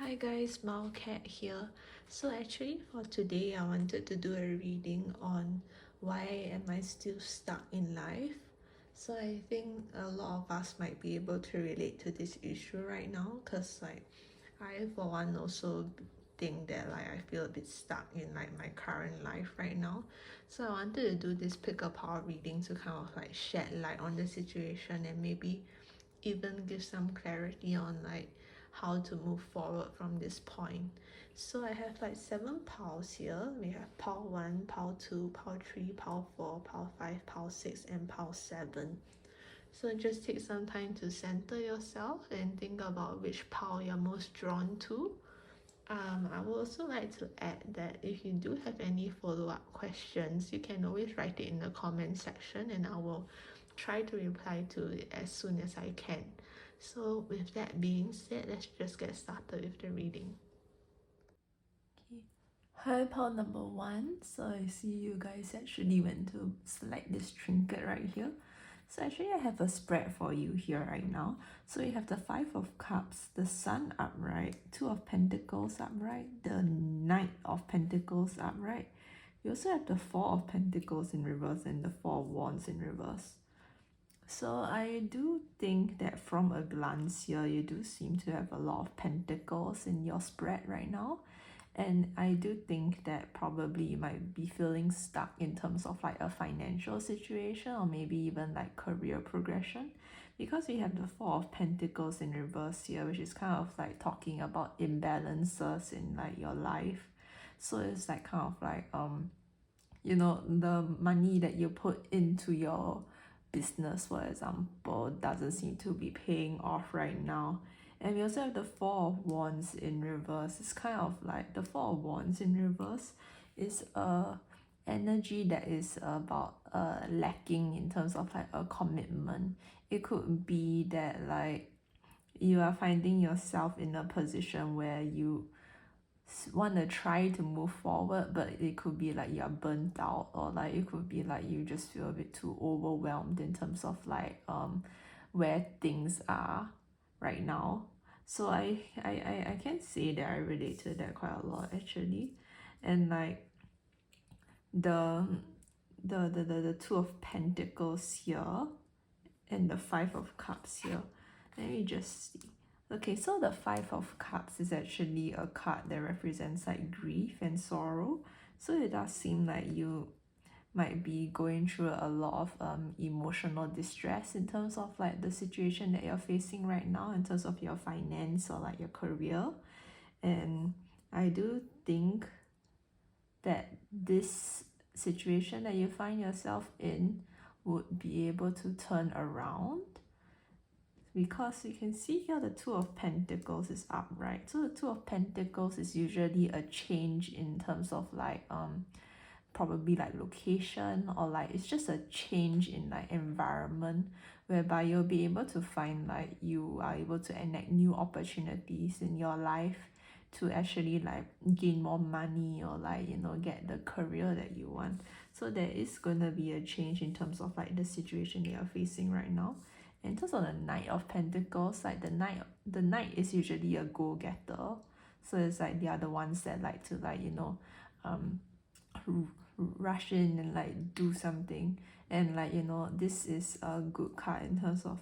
Hi guys, Mao Cat here. So actually for today I wanted to do a reading on why am I still stuck in life. So I think a lot of us might be able to relate to this issue right now because I for one also think that I feel a bit stuck in my current life right now. So I wanted to do this pick a power reading to kind of shed light on the situation and maybe even give some clarity on how to move forward from this point. So I have seven piles here. We have pile 1, pile 2, pile 3, pile 4, pile 5, pile 6, and pile 7. So just take some time to center yourself and think about which pile you're most drawn to. I would also like to add that if you do have any follow-up questions, you can always write it in the comment section and I will try to reply to it as soon as I can. So with that being said, let's just get started with the reading. Okay. Hi, pile number 1. So I see you guys actually went to select this trinket right here. So actually I have a spread for you here right now. So you have the 5 of Cups, the Sun upright, 2 of Pentacles upright, the Knight of Pentacles upright. You also have the 4 of Pentacles in reverse and the 4 of Wands in reverse. So I do think that from a glance here, you do seem to have a lot of pentacles in your spread right now. And I do think that probably you might be feeling stuck in terms of a financial situation or maybe even career progression, because we have the 4 of Pentacles in reverse here, which is kind of talking about imbalances in your life. So it's the money that you put into your business, for example, doesn't seem to be paying off right now. And we also have the 4 of Wands in reverse. It's kind of like the 4 of Wands in reverse is a energy that is about lacking in terms of a commitment. It could be that you are finding yourself in a position where you want to try to move forward, but it could be you're burnt out, or it could be you just feel a bit too overwhelmed in terms of where things are right now. So I can say that I relate to that quite a lot actually. And the the 2 of Pentacles here and the 5 of Cups here. Let me just see. Okay, so the 5 of Cups is actually a card that represents grief and sorrow. So it does seem like you might be going through a lot of emotional distress in terms of the situation that you're facing right now in terms of your finance or your career. And I do think that this situation that you find yourself in would be able to turn around, because you can see here the 2 of Pentacles is upright. So the 2 of Pentacles is usually a change in terms of probably location, or it's just a change in environment, whereby you'll be able to find you are able to enact new opportunities in your life to actually gain more money, or get the career that you want. So there is gonna be a change in terms of the situation that you're facing right now. In terms of the Knight of Pentacles, the knight is usually a go-getter. So it's they are the ones that like to um rush in and do something. And this is a good card in terms of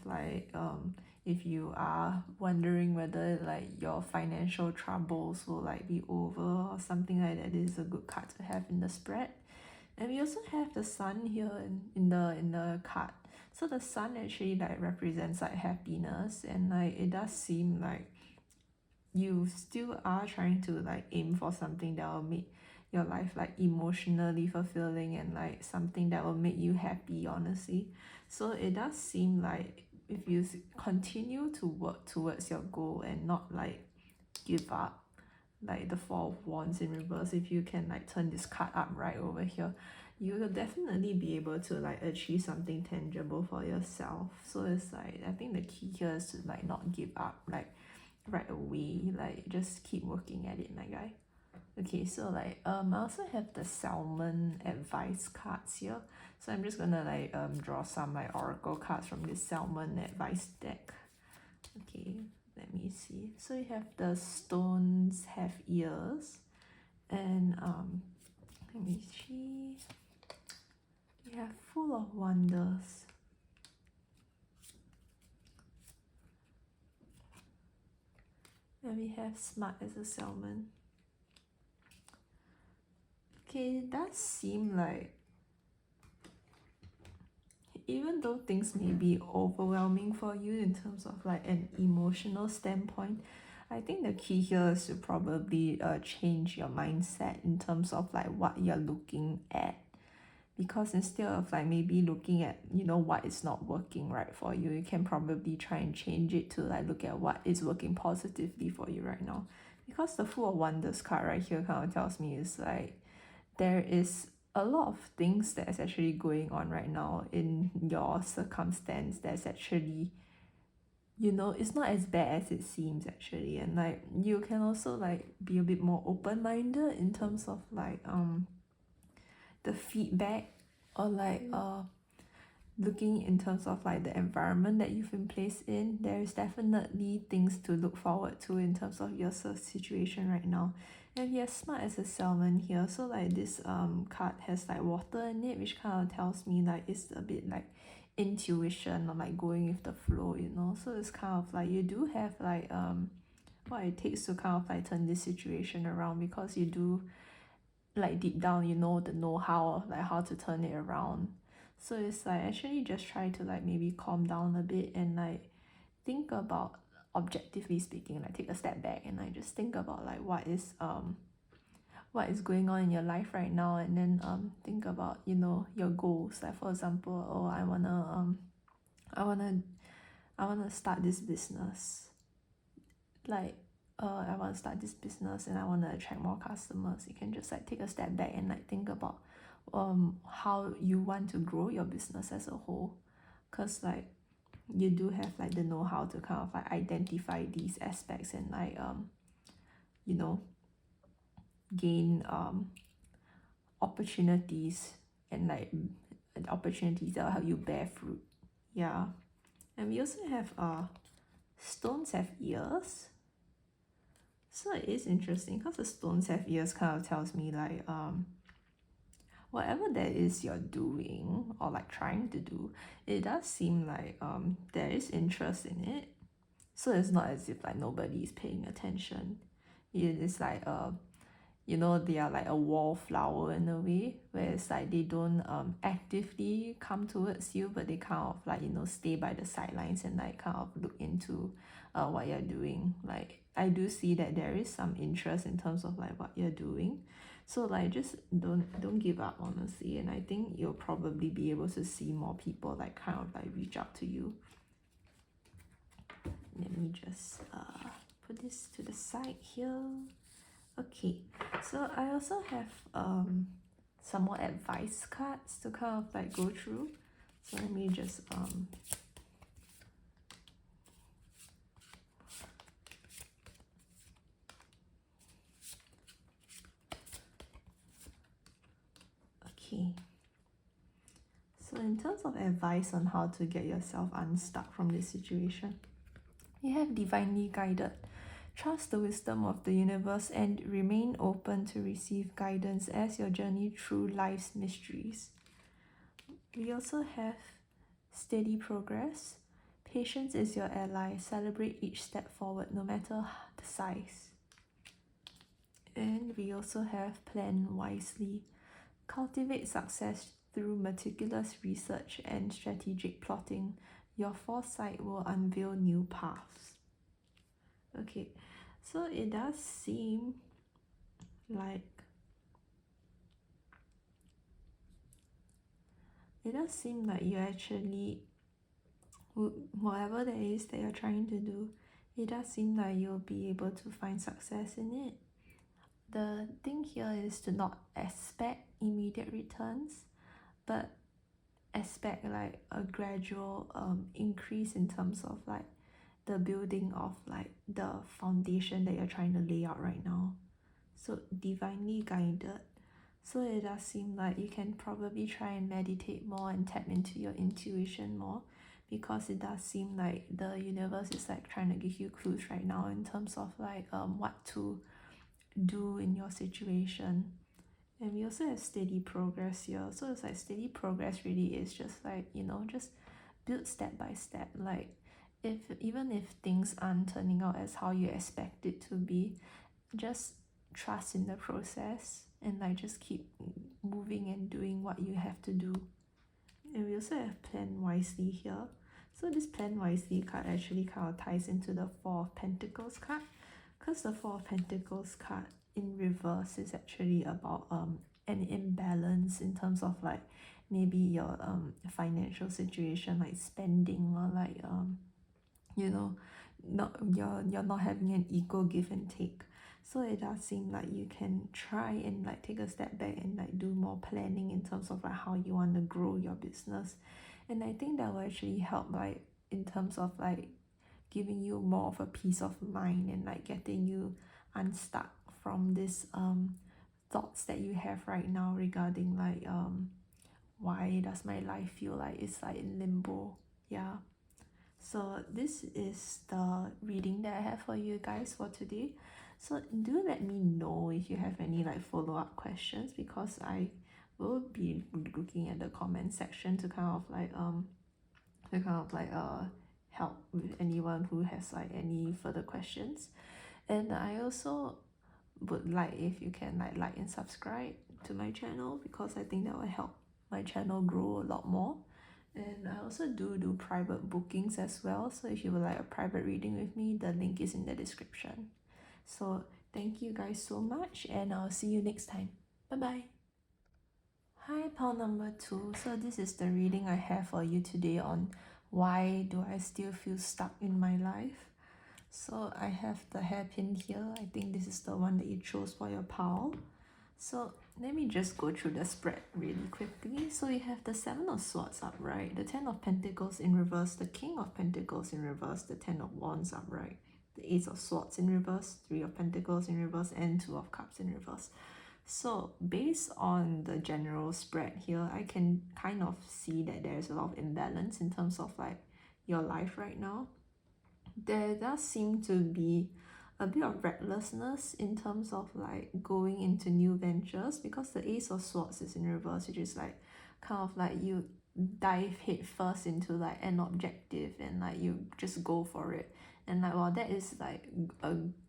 if you are wondering whether your financial troubles will be over or something like that, this is a good card to have in the spread. And we also have the Sun here in the card. So the Sun actually represents happiness, and it does seem like you still are trying to aim for something that will make your life emotionally fulfilling, and something that will make you happy, honestly. So it does seem like if you continue to work towards your goal and not give up, the 4 of Wands in reverse, if you can turn this card up right over here, you will definitely be able to achieve something tangible for yourself. So it's I think the key here is to not give up right away, just keep working at it, my guy. Okay, so I also have the Salmon advice cards here. So I'm just gonna draw some oracle cards from this Salmon advice deck. Okay, let me see. So you have the stones have ears, and let me see. You have full of wonders. And we have smart as a salmon. Okay, it does seem like even though things may be overwhelming for you in terms of like an emotional standpoint, I think the key here is to probably change your mindset in terms of like what you're looking at. Because instead of like maybe looking at, you know, what is not working right for you, you can probably try and change it to like look at what is working positively for you right now. Because the Fool of Wonders card right here kind of tells me is like there is a lot of things that's actually going on right now in your circumstance that's actually, you know, it's not as bad as it seems actually. And like you can also like be a bit more open-minded in terms of like the feedback, or like looking in terms of like the environment that you've been placed in. There is definitely things to look forward to in terms of your situation right now. And you're smart as a salmon here, so like this card has like water in it, which kind of tells me like it's a bit like intuition or like going with the flow, you know. So it's kind of like you do have like what it takes to kind of like turn this situation around, because you do like deep down you know the know-how of like how to turn it around. So it's like actually just try to like maybe calm down a bit and like think about, objectively speaking, like take a step back and like just think about like what is going on in your life right now, and then think about, you know, your goals. Like for example, oh, I wanna start this business. Like I want to start this business and I want to attract more customers. You can just like take a step back and like think about how you want to grow your business as a whole, because like you do have like the know-how to kind of like identify these aspects and like you know, gain opportunities, and like opportunities that will help you bear fruit. Yeah. And we also have stones have ears. So it is interesting because the stones have ears kind of tells me like whatever that is you're doing or like trying to do, it does seem like there is interest in it. So it's not as if like nobody is paying attention. It is like you know, they are like a wallflower in a way, where it's like they don't actively come towards you, but they kind of like, you know, stay by the sidelines and like kind of look into what you're doing. Like I do see that there is some interest in terms of like what you're doing. So like just don't give up, honestly, and I think you'll probably be able to see more people like kind of like reach out to you. Let me just put this to the side here. Okay, so I also have some more advice cards to kind of like go through. So let me just okay. So in terms of advice on how to get yourself unstuck from this situation, you have divinely guided. Trust the wisdom of the universe and remain open to receive guidance as your journey through life's mysteries. We also have steady progress. Patience is your ally. Celebrate each step forward, no matter the size. And we also have plan wisely. Cultivate success through meticulous research and strategic plotting. Your foresight will unveil new paths. Okay, so it does seem like you actually, whatever that is that you're trying to do, it does seem like you'll be able to find success in it. The thing here is to not expect immediate returns, but expect like a gradual increase in terms of like the building of like the foundation that you're trying to lay out right now. So divinely guided. So it does seem like you can probably try and meditate more and tap into your intuition more, because it does seem like the universe is like trying to give you clues right now in terms of like what to do in your situation. And we also have steady progress here, so it's like steady progress really is just like, you know, just build step by step. Like if even if things aren't turning out as how you expect it to be, just trust in the process and like just keep moving and doing what you have to do. And we also have plan wisely here. So this plan wisely card actually kind of ties into the Four of Pentacles card, because the Four of Pentacles card in reverse is actually about an imbalance in terms of like maybe your financial situation, like spending, or like you know, not you're not having an equal give and take. So it does seem like you can try and like take a step back and like do more planning in terms of like how you want to grow your business. And I think that will actually help like in terms of like giving you more of a peace of mind and like getting you unstuck from this thoughts that you have right now regarding like why does my life feel like it's like in limbo. Yeah, so this is the reading that I have for you guys for today. So do let me know if you have any like follow-up questions, because I will be looking at the comment section to kind of like help with anyone who has like any further questions. And I also would like if you can like and subscribe to my channel, because I think that will help my channel grow a lot more. And I also do private bookings as well, so if you would like a private reading with me, the link is in the description. So thank you guys so much, and I'll see you next time. Bye bye. Hi, pile number 2. So this is the reading I have for you today on why do I still feel stuck in my life. So I have the hairpin here. I think this is the one that you chose for your pile. So let me just go through the spread really quickly. So you have the Seven of Swords upright, the Ten of Pentacles in reverse, the King of Pentacles in reverse, the Ten of Wands upright, the Ace of Swords in reverse, Three of Pentacles in reverse, and Two of Cups in reverse. So based on the general spread here, I can kind of see that there's a lot of imbalance in terms of like your life right now. There does seem to be a bit of recklessness in terms of like going into new ventures, because the Ace of Swords is in reverse, which is like kind of like you dive head first into like an objective and like you just go for it. And like while that is like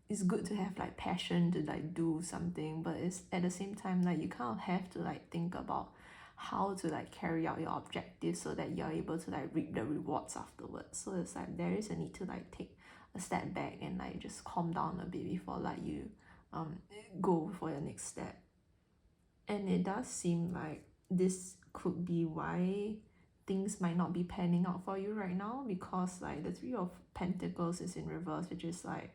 it's good to have like passion to like do something, but it's at the same time like you kind of have to like think about how to like carry out your objectives so that you're able to like reap the rewards afterwards. So it's like there is a need to like take a step back and like just calm down a bit before like you go for your next step. And it does seem like this could be why things might not be panning out for you right now, because like the Three of Pentacles is in reverse, which is like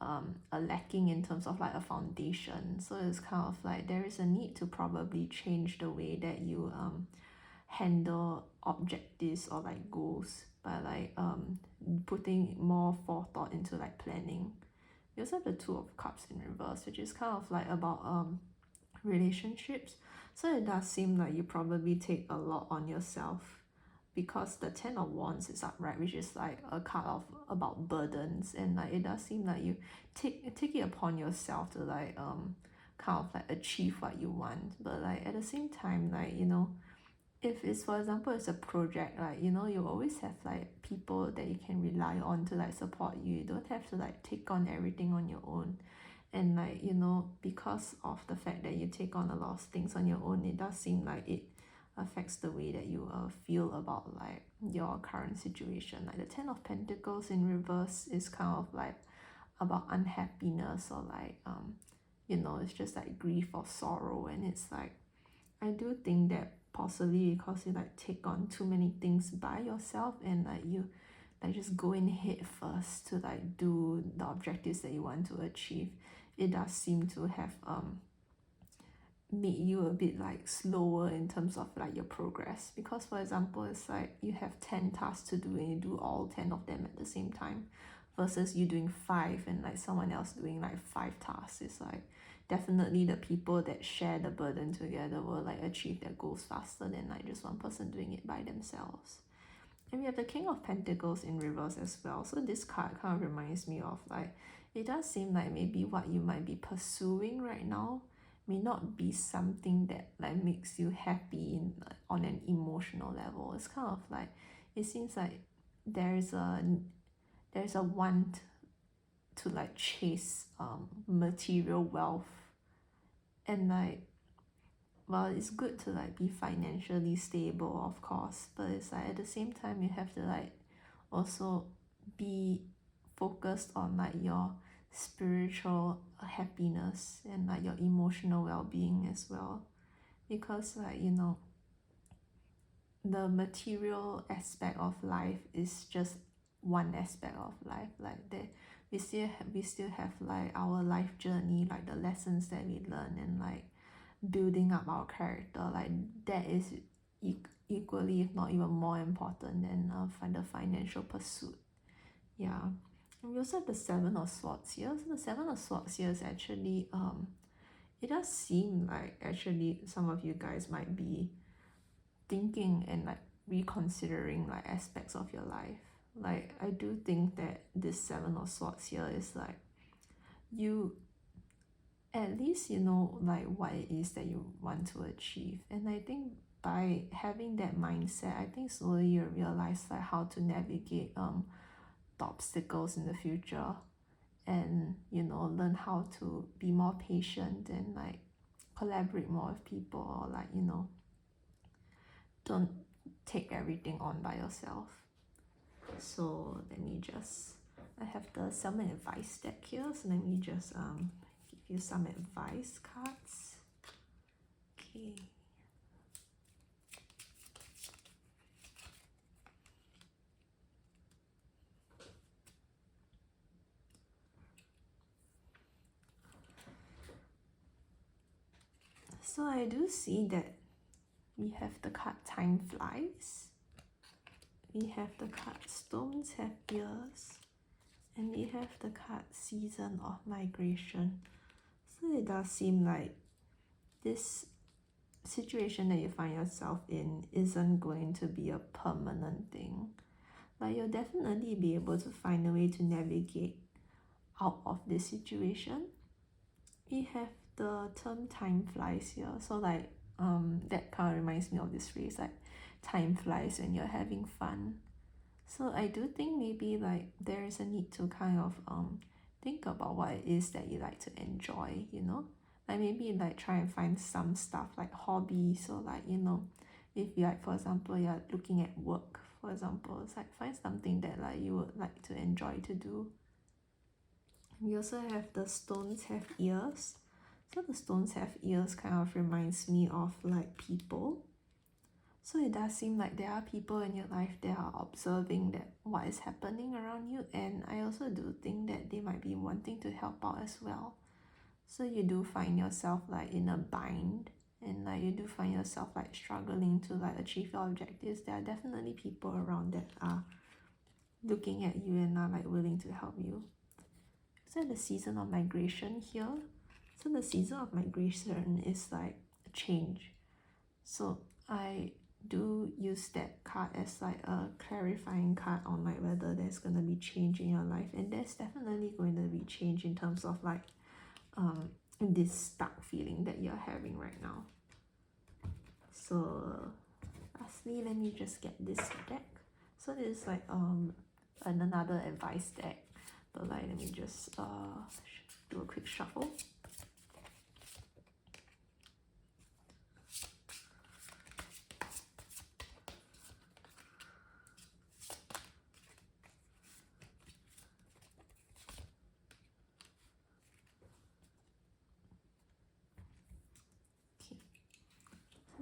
a lacking in terms of like a foundation. So it's kind of like there is a need to probably change the way that you handle objectives or like goals by like putting more forethought into like planning. We also have the Two of Cups in reverse, which is kind of like about relationships. So it does seem like you probably take a lot on yourself, because the Ten of Wands is upright, which is like a card of about burdens, and like it does seem like you take it upon yourself to like kind of like achieve what you want. But like at the same time, like, you know, if it's, for example, it's a project, like, you know, you always have like people that you can rely on to like support you. You don't have to like take on everything on your own. And like, you know, because of the fact that you take on a lot of things on your own, it does seem like it affects the way that you feel about like your current situation. Like the Ten of Pentacles in reverse is kind of like about unhappiness, or like you know, it's just like grief or sorrow. And it's like, I do think that possibly because you like take on too many things by yourself, and like you like just go in head first to like do the objectives that you want to achieve, it does seem to have made you a bit like slower in terms of like your progress. Because for example, it's like you have 10 tasks to do and you do all 10 of them at the same time, versus you doing 5 and like someone else doing like 5 tasks. It's like definitely the people that share the burden together will like achieve their goals faster than like just one person doing it by themselves. And we have the King of Pentacles in reverse as well. So this card kind of reminds me of like, it does seem like maybe what you might be pursuing right now may not be something that like makes you happy in, like, on an emotional level. It's kind of like, it seems like there's a want to like chase material wealth, and like, well, it's good to like be financially stable, of course, but it's like at the same time you have to like also be focused on like your spiritual happiness and like your emotional well-being as well, because like, you know, the material aspect of life is just one aspect of life. Like that, we still have like our life journey, like the lessons that we learn, and like building up our character. Like that is equally, if not even more important than the financial pursuit. Yeah. And we also have the Seven of Swords here. So the Seven of Swords here is actually it does seem like actually some of you guys might be thinking and like reconsidering like aspects of your life. Like I do think that this Seven of Swords here is like, you at least you know like what it is that you want to achieve. And I think by having that mindset, I think slowly you realize like how to navigate the obstacles in the future, and you know, learn how to be more patient and like collaborate more with people, or like, you know, don't take everything on by yourself. So let me just, I have the Summon Advice deck here, so let me just give you some advice cards. Okay. So I do see that we have the card Time Flies, we have the card Stones Have Ears, and we have the card Season of Migration. So it does seem like this situation that you find yourself in isn't going to be a permanent thing. Like you'll definitely be able to find a way to navigate out of this situation. We have the term Time Flies here. So like that kind of reminds me of this phrase, like time flies when you're having fun. So I do think maybe like there is a need to kind of think about what it is that you like to enjoy, you know? Like maybe like try and find some stuff like hobbies, or like, you know, if you like, for example, you're looking at work, for example, it's like find something that like you would like to enjoy to do. We also have the Stones Have Ears. So the Stones Have Ears kind of reminds me of like people. So it does seem like there are people in your life that are observing that what is happening around you, and I also do think that they might be wanting to help out as well. So you do find yourself like in a bind, and like you do find yourself like struggling to like achieve your objectives. There are definitely people around that are looking at you and are like willing to help you. So the Season of Migration here. So the Season of Migration is like a change. So I do use that card as like a clarifying card on like whether there's gonna be change in your life, and there's definitely going to be change in terms of like this stuck feeling that you're having right now. So lastly, let me just get this deck. So this is like another advice deck, but like let me just do a quick shuffle.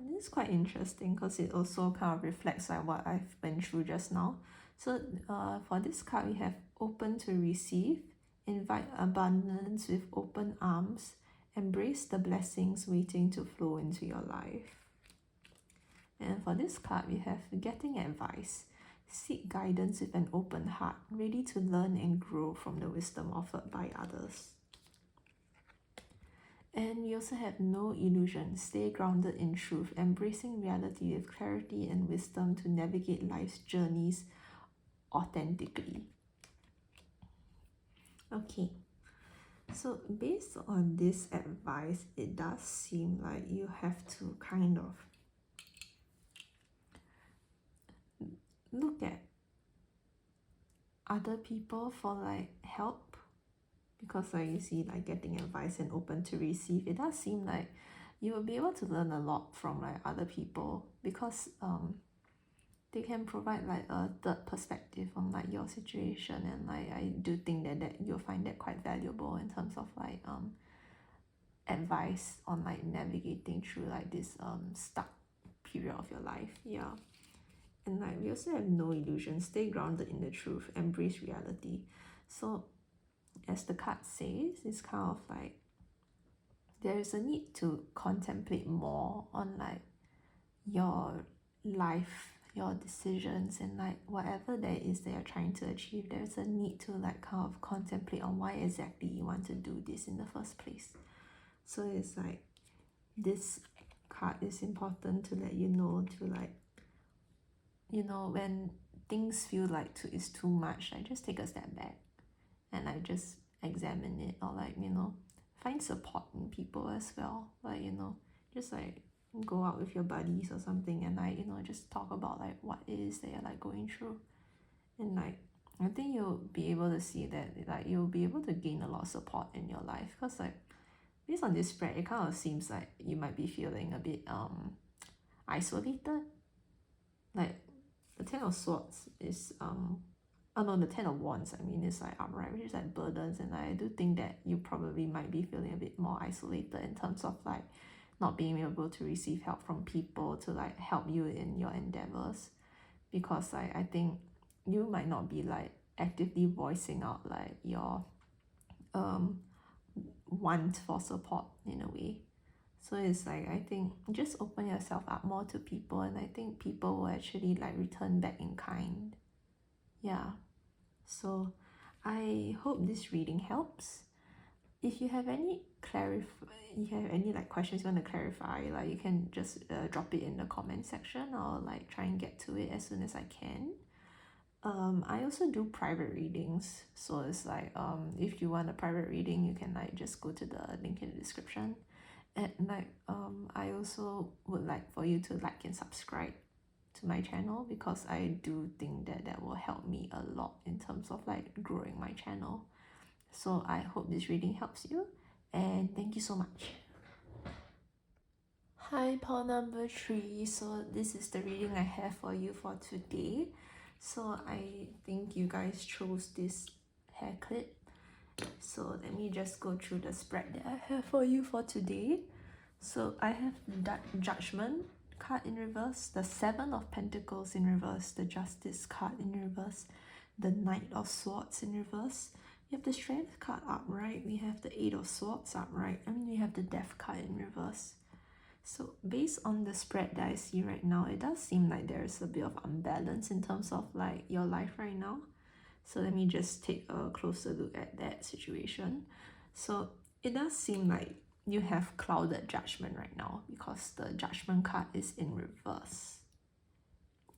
This is quite interesting because it also kind of reflects like what I've been through just now. So for this card, we have Open to Receive, Invite Abundance with Open Arms, Embrace the Blessings Waiting to Flow into your life. And for this card, we have Getting Advice, Seek guidance with an open heart, ready to learn and grow from the wisdom offered by others. And we also have no illusion, stay grounded in truth, embracing reality with clarity and wisdom to navigate life's journeys authentically. Okay, so based on this advice, it does seem like you have to kind of look at other people for like help, because like you see, like getting advice and open to receive, it does seem like you will be able to learn a lot from like other people, because they can provide like a third perspective on like your situation, and like I do think that you'll find that quite valuable in terms of like advice on like navigating through like this stuck period of your life. Yeah. And like we also have no illusion, stay grounded in the truth, embrace reality. So as the card says, it's kind of like there is a need to contemplate more on like your life, your decisions, and like whatever there is that you're trying to achieve. There's a need to like kind of contemplate on why exactly you want to do this in the first place. So it's like this card is important to let you know, to like, you know, when things feel like it's too much, like just take a step back and like just examine it, or like, you know, find support in people as well. Like, you know, just like go out with your buddies or something and like, you know, just talk about like what it is that you're like going through. And like I think you'll be able to see that like you'll be able to gain a lot of support in your life, because like based on this spread, it kind of seems like you might be feeling a bit isolated. Like the Ten of Swords is oh no, the Ten of Wands, I mean, is like upright, which is like burdens, and I do think that you probably might be feeling a bit more isolated in terms of like not being able to receive help from people to like help you in your endeavors, because like I think you might not be like actively voicing out like your want for support in a way. So it's like I think just open yourself up more to people, and I think people will actually like return back in kind. Yeah. So I hope this reading helps. If you have any like questions you want to clarify, like you can just drop it in the comment section, or like try and get to it as soon as I can. I also do private readings, so it's like if you want a private reading, you can like just go to the link in the description. And like I also would like for you to like and subscribe to my channel, because I do think that will help me a lot in terms of like growing my channel. So I hope this reading helps you, and thank you so much. Hi, pile number 3. So this is the reading I have for you for today. So I think you guys chose this hair clip. So let me just go through the spread that I have for you for today. So I have the Judgment card in reverse, the Seven of Pentacles in reverse, the Justice card in reverse, the Knight of Swords in reverse. We have the Strength card upright, we have the Eight of Swords upright, and we have the Death card in reverse. So based on the spread that I see right now, it does seem like there is a bit of unbalance in terms of like your life right now. So let me just take a closer look at that situation. So it does seem like you have clouded judgment right now, because the Judgment card is in reverse.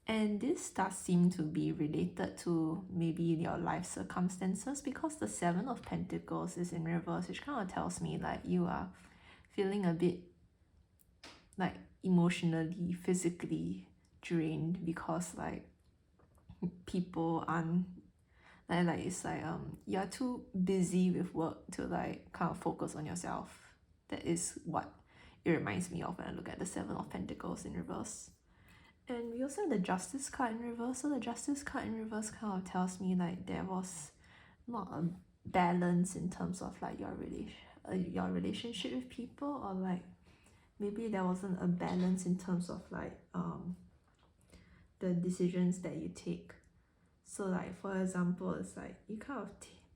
And this does seem to be related to maybe your life circumstances, because the Seven of Pentacles is in reverse, which kind of tells me like you are feeling a bit like emotionally, physically drained, because like people aren't like it's like you're too busy with work to like kind of focus on yourself. That is what it reminds me of when I look at the Seven of Pentacles in reverse. And we also have the Justice card in reverse. So the Justice card in reverse kind of tells me like there was not a balance in terms of like your relationship with people, or like maybe there wasn't a balance in terms of like the decisions that you take. So like for example, it's like you kind of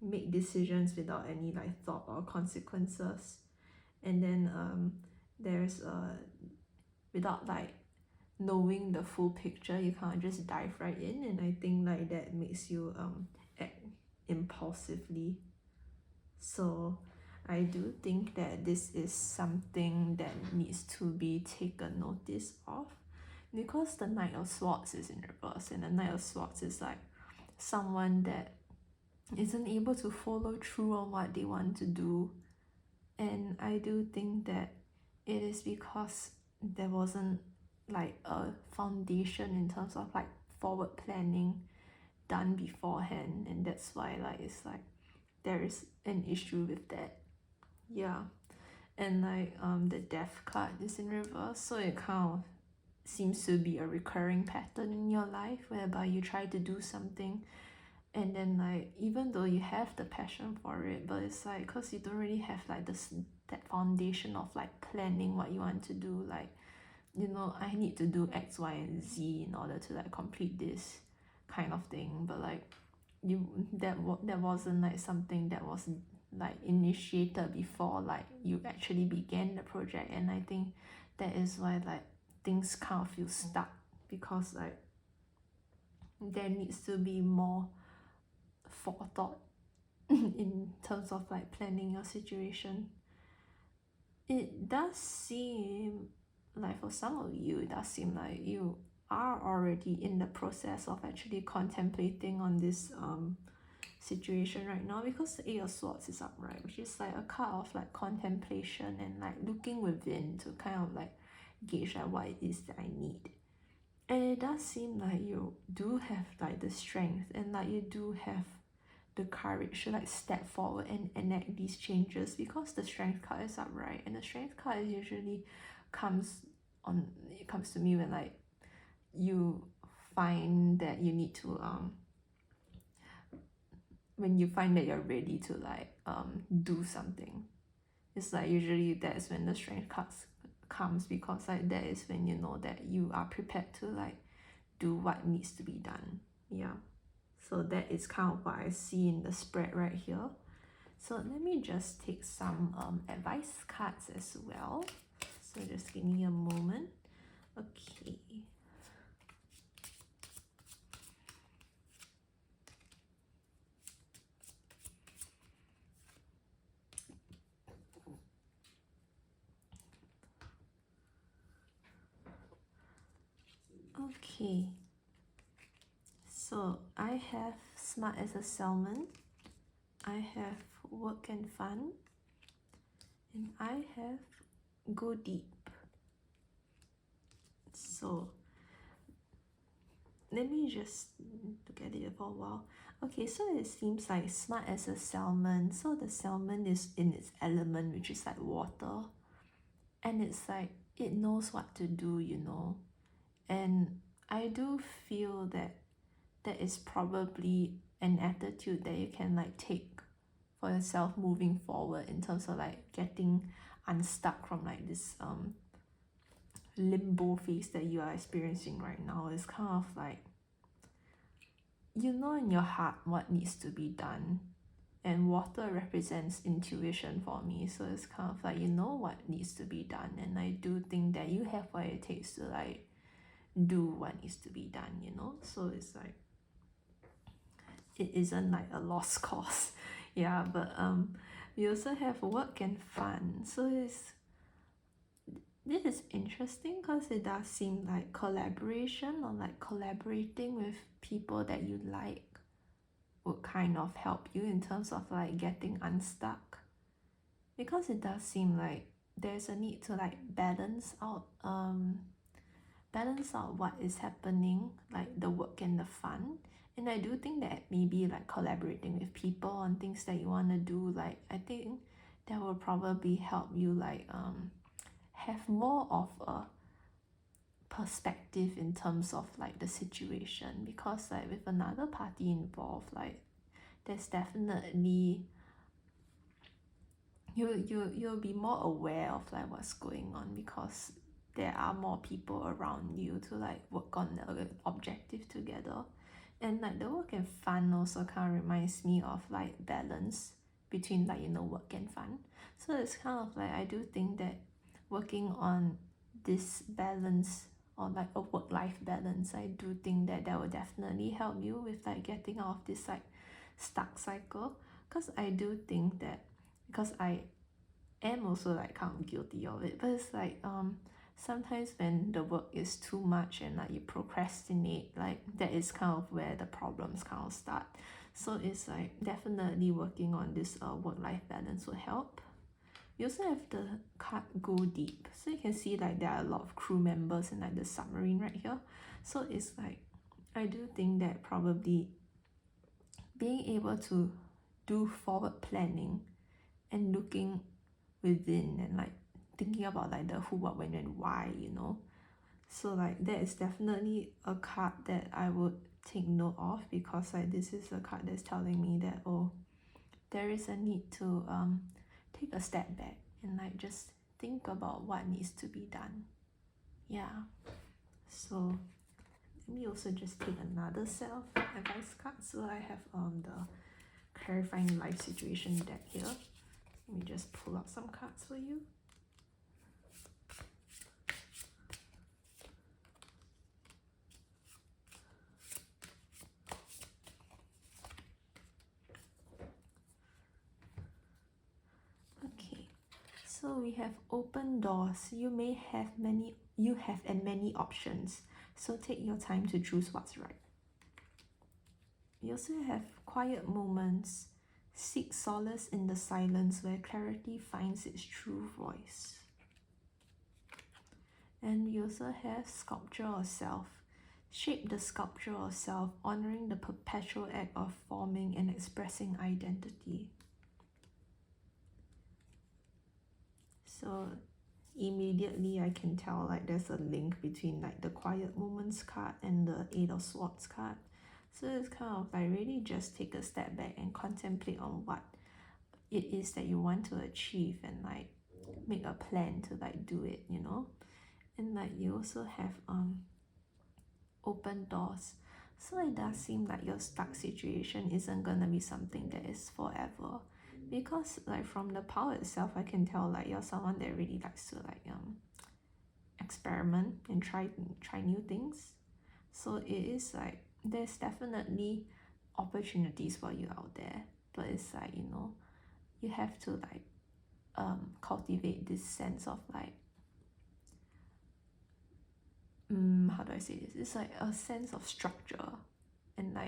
make decisions without any like thought or consequences, and then there's without like knowing the full picture, you kind of just dive right in, and I think like that makes you act impulsively. So I do think that this is something that needs to be taken notice of, because the Knight of Swords is in reverse, and the Knight of Swords is like someone that isn't able to follow through on what they want to do. And I do think that it is because there wasn't like a foundation in terms of like forward planning done beforehand, and that's why like it's like there is an issue with that. Yeah. And like the death card is in reverse, so it kind of seems to be a recurring pattern in your life whereby you try to do something, and then like even though you have the passion for it, but it's like because you don't really have like that foundation of like planning what you want to do, like, you know, I need to do X, Y, and Z in order to like complete this kind of thing. But like that wasn't like something that was like initiated before like you actually began the project. And I think that is why like things kind of feel stuck, because like there needs to be more forethought in terms of like planning your situation. It does seem like for some of you, it does seem like you are already in the process of actually contemplating on this situation right now, because the Eight of Swords is upright, which is like a card of like contemplation and like looking within to kind of like gauge like what it is that I need. And it does seem like you do have like the strength, and like you do have the courage to like step forward and enact these changes, because the strength card is upright, and the strength card usually comes to me when like you find that you need to when you find that you're ready to like do something. It's like usually that's when the strength cards comes, because like that is when you know that you are prepared to like do what needs to be done. Yeah, so that is kind of what I see in the spread right here. So let me just take some advice cards as well, so just give me a moment. Okay. Okay, so I have smart as a salmon, I have work and fun, and I have go deep. So let me just look at it for a while. Okay, so it seems like smart as a salmon. So the salmon is in its element, which is like water. And it's like it knows what to do, you know. And I do feel that that is probably an attitude that you can like take for yourself moving forward, in terms of like getting unstuck from like this limbo phase that you are experiencing right now. It's kind of like, you know, in your heart what needs to be done, and water represents intuition for me, so it's kind of like you know what needs to be done, and I do think that you have what it takes to like do what needs to be done, you know. So it's like it isn't like a lost cause. Yeah, but we also have work and fun, so this is interesting because it does seem like collaboration, or like collaborating with people that you like would kind of help you in terms of like getting unstuck, because it does seem like there's a need to like balance out what is happening, like the work and the fun. And I do think that maybe like collaborating with people on things that you want to do, like I think that will probably help you like have more of a perspective in terms of like the situation, because like with another party involved, like there's definitely you'll be more aware of like what's going on, because there are more people around you to like work on the objective together. And like the work and fun also kind of reminds me of like balance between like, you know, work and fun. So it's kind of like I do think that working on this balance, or like a work-life balance, I do think that that will definitely help you with like getting out of this like stuck cycle. Because I do think that because I am also like kind of guilty of it, but it's like sometimes when the work is too much and like you procrastinate, like that is kind of where the problems kind of start. So it's like definitely working on this work-life balance will help. You also have the card Go Deep, so you can see like there are a lot of crew members in like the submarine right here. So it's like I do think that probably being able to do forward planning and looking within and like thinking about like the who, what, when, and why, you know. So like that is definitely a card that I would take note of, because like this is a card that's telling me that, oh, there is a need to take a step back and like just think about what needs to be done. Yeah. So let me also just take another set of advice cards. So I have the clarifying life situation deck here. Let me just pull out some cards for you. Okay, so we have open doors. You have many options, so take your time to choose what's right. You also have quiet moments. Seek solace in the silence where clarity finds its true voice. And you also have sculpture of self. Shape the sculpture of self, honoring the perpetual act of forming and expressing identity. So immediately I can tell like there's a link between like the quiet moments card and the Eight of Swords card. So it's kind of like really just take a step back and contemplate on what it is that you want to achieve and like make a plan to like do it, you know. And like you also have open doors. So it does seem like your stuck situation isn't gonna be something that is forever, because like from the power itself I can tell like you're someone that really likes to like experiment and try new things. So it is like there's definitely opportunities for you out there, but it's like, you know, you have to like cultivate this sense of like how do I say this? It's like a sense of structure and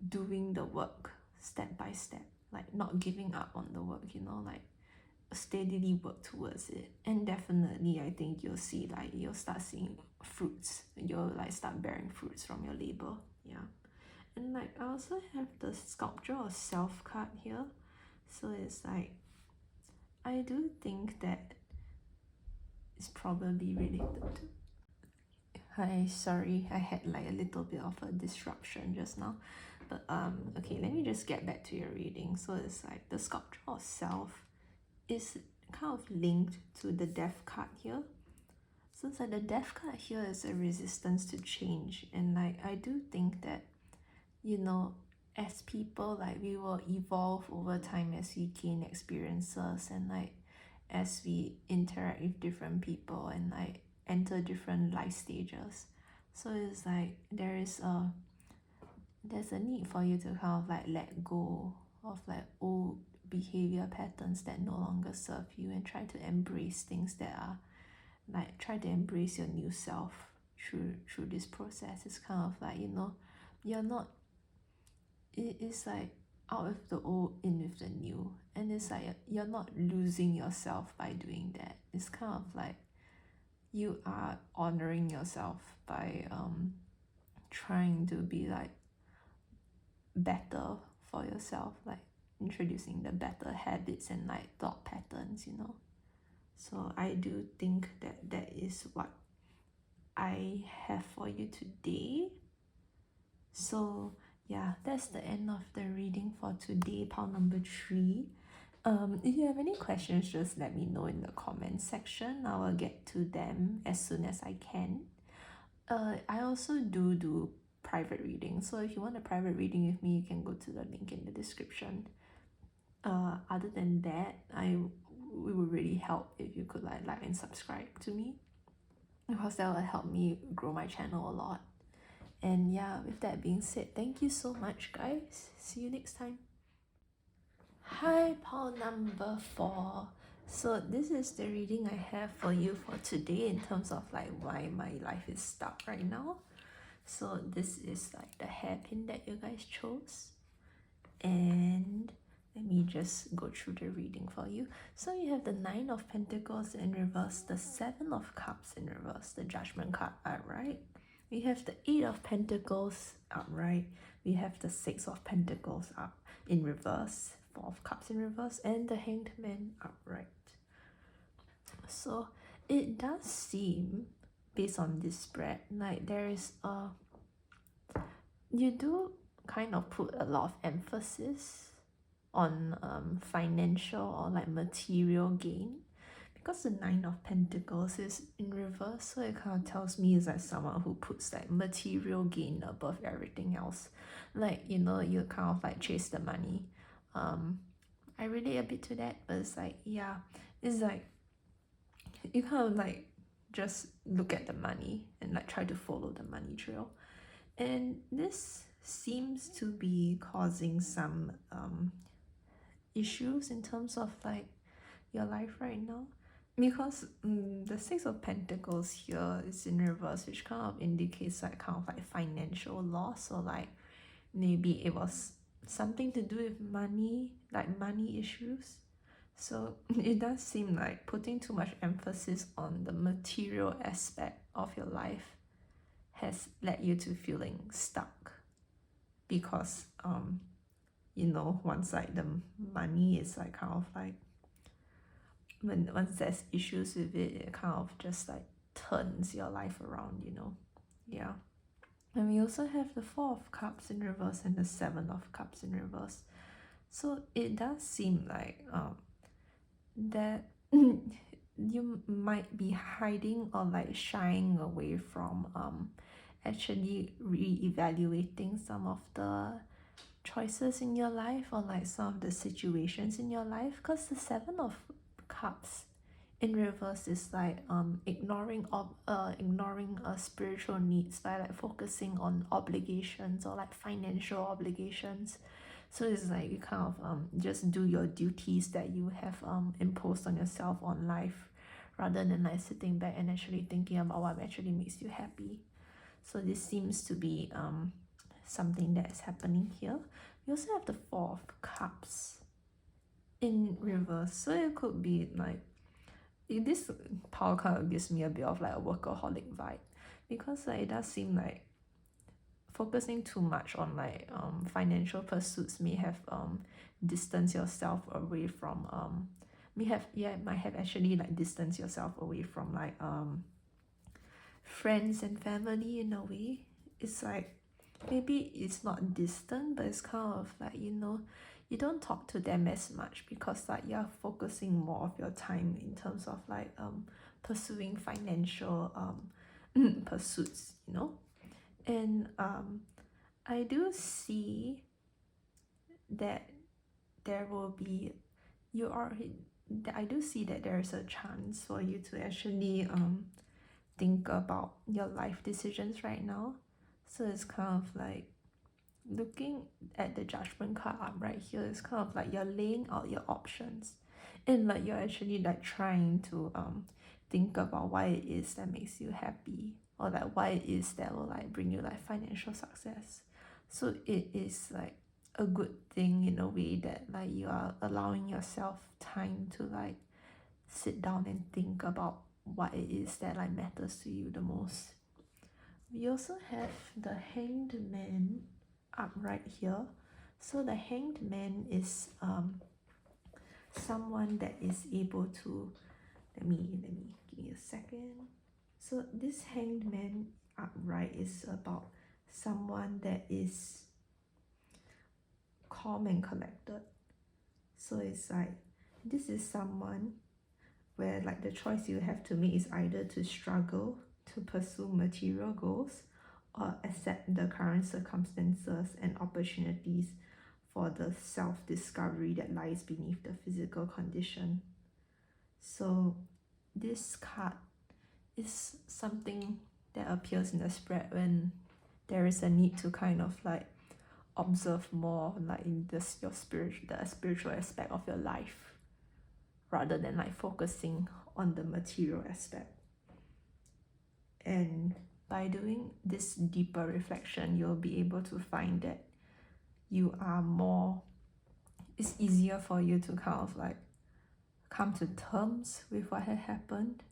doing the work step by step, like not giving up on the work, you know, like steadily work towards it. And definitely I think you'll see like you'll start seeing fruits, you'll like start bearing fruits from your labor. Yeah. And like I also have the sculpture of self card here. So it's like I do think that it's probably related to Hi, sorry, I had like a little bit of a disruption just now. But okay, let me just get back to your reading. So it's like the sculpture of self is kind of linked to the death card here. So it's like the death card here is a resistance to change. And like I do think that, you know, as people, like we will evolve over time as we gain experiences and like as we interact with different people and like enter different life stages. So it's like there's a need for you to kind of like let go of like old behavior patterns that no longer serve you and try to embrace things that are like try to embrace your new self through this process. It's kind of like, you know, you're not it is like out of the old, in with the new, and it's like you're not losing yourself by doing that. It's kind of like you are honoring yourself by trying to be like better for yourself, like introducing the better habits and like thought patterns, you know. So I do think that that is what I have for you today. So yeah, that's the end of the reading for today, pile number 3. If you have any questions, just let me know in the comment section. I will get to them as soon as I can. I also do private reading, so if you want a private reading with me, you can go to the link in the description. Other than that, it would really help if you could like and subscribe to me, because that will help me grow my channel a lot. And yeah, with that being said, thank you so much, guys. See you next time. Hi, pile number 4. So this is the reading I have for you for today in terms of like why my life is stuck right now. So this is like the hairpin that you guys chose. And let me just go through the reading for you. So you have the 9 of Pentacles in reverse, the 7 of Cups in reverse, the Judgment card upright. We have the 8 of Pentacles upright. We have the 6 of Pentacles up in reverse, 4 of Cups in reverse, and the Hanged Man upright. So it does seem, based on this spread, like there is a... You do kind of put a lot of emphasis on financial or like material gain, because the 9 of Pentacles is in reverse, so it kind of tells me it's like someone who puts like material gain above everything else. Like, you know, you kind of like chase the money. I relate a bit to that, but it's like, yeah, it's like you kind of like just look at the money and like try to follow the money trail. And this seems to be causing some issues in terms of like your life right now, because the 6 of Pentacles here is in reverse, which kind of indicates like kind of like financial loss, or like maybe it was something to do with money, like money issues. So it does seem like putting too much emphasis on the material aspect of your life has led you to feeling stuck, because you know, once like the money is like kind of like, once there's issues with it, it kind of just like turns your life around, you know. Yeah. And we also have the 4 of Cups in reverse and the 7 of Cups in reverse. So it does seem like that you might be hiding or like shying away from actually re-evaluating some of the choices in your life, or like some of the situations in your life, because the 7 of Cups in reverse is like ignoring spiritual needs by like focusing on obligations or like financial obligations. So it's like you kind of just do your duties that you have imposed on yourself on life, rather than like sitting back and actually thinking about what actually makes you happy. So this seems to be something that is happening here. We also have the 4 of Cups in reverse, so it could be like, this power kind of gives me a bit of like a workaholic vibe, because like it does seem like focusing too much on like financial pursuits may have distanced yourself away from might have actually like distanced yourself away from like friends and family in a way. It's like maybe it's not distant, but it's kind of like, you know, you don't talk to them as much because like you're focusing more of your time in terms of like pursuing financial pursuits, you know. And I do see that there will be, you are I do see that there is a chance for you to actually think about your life decisions right now. So it's kind of like, looking at the Judgment card up right here, it's kind of like you're laying out your options, and like you're actually like trying to think about why it is that makes you happy, or like why it is that will like bring you like financial success. So it is like a good thing in a way that like you are allowing yourself time to like sit down and think about what it is that like matters to you the most. We also have the Hanged Man upright here. So the Hanged Man is someone that is able to, let me give me a second. So this Hanged Man upright is about someone that is calm and collected. So it's like, this is someone where like the choice you have to make is either to struggle to pursue material goals, or accept the current circumstances and opportunities for the self-discovery that lies beneath the physical condition. So this card is something that appears in the spread when there is a need to kind of like observe more like in this the spiritual aspect of your life, rather than like focusing on the material aspect. And by doing this deeper reflection, you'll be able to find that you are more, it's easier for you to kind of like come to terms with what had happened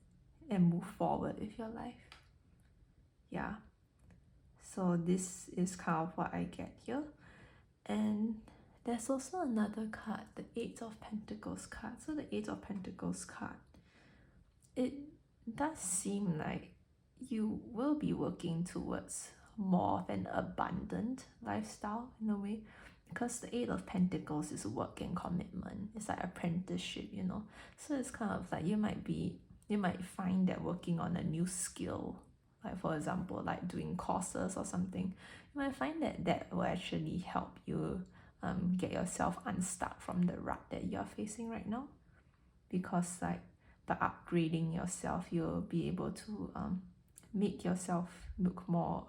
and move forward with your life. Yeah, so this is kind of what I get here. And there's also another card, the Eight of Pentacles card. So the Eight of Pentacles card, it does seem like you will be working towards more of an abundant lifestyle in a way, because the Eight of Pentacles is work and commitment. It's like apprenticeship, you know. So it's kind of like you might find that working on a new skill, like for example like doing courses or something, you might find that that will actually help you get yourself unstuck from the rut that you're facing right now. Because like by upgrading yourself, you'll be able to make yourself look more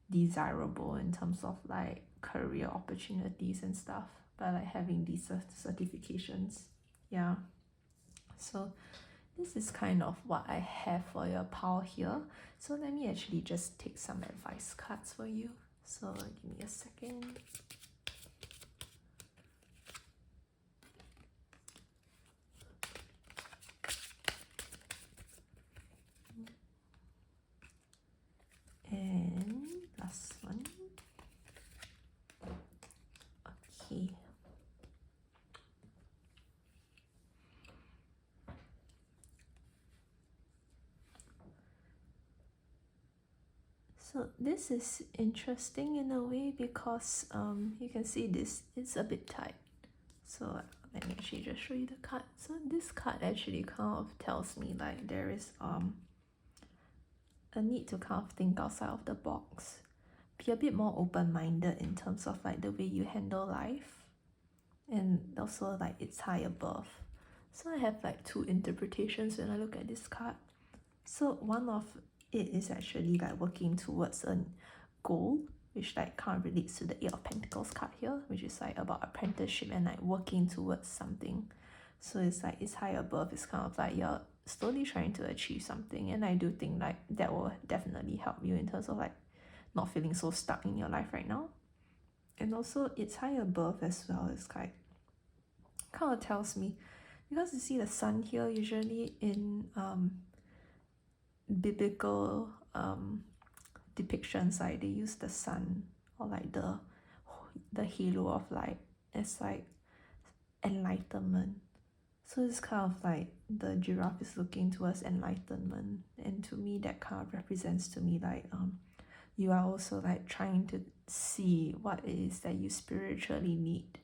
desirable in terms of like career opportunities and stuff by like having these certifications. Yeah, so this is kind of what I have for your pile here. So let me actually just take some advice cards for you. So give me a second. And last one. Okay. So this is interesting in a way because you can see this, it's a bit tight. So let me actually just show you the card. So this card actually kind of tells me like there is a need to kind of think outside of the box. Be a bit more open-minded in terms of like the way you handle life, and also like it's high above. So I have like two interpretations when I look at this card. So one of it is actually like working towards a goal, which like kind of relates to the Eight of Pentacles card here, which is like about apprenticeship and like working towards something. So it's like it's high above, it's kind of like you're slowly trying to achieve something, and I do think like that will definitely help you in terms of like not feeling so stuck in your life right now. And also it's high above as well. It's like kind of tells me, because you see the sun here, usually in biblical depictions, like they use the sun or like the halo of light as like enlightenment. So it's kind of like the giraffe is looking towards enlightenment, and to me that kind of represents to me like you are also like trying to see what it is that you spiritually need,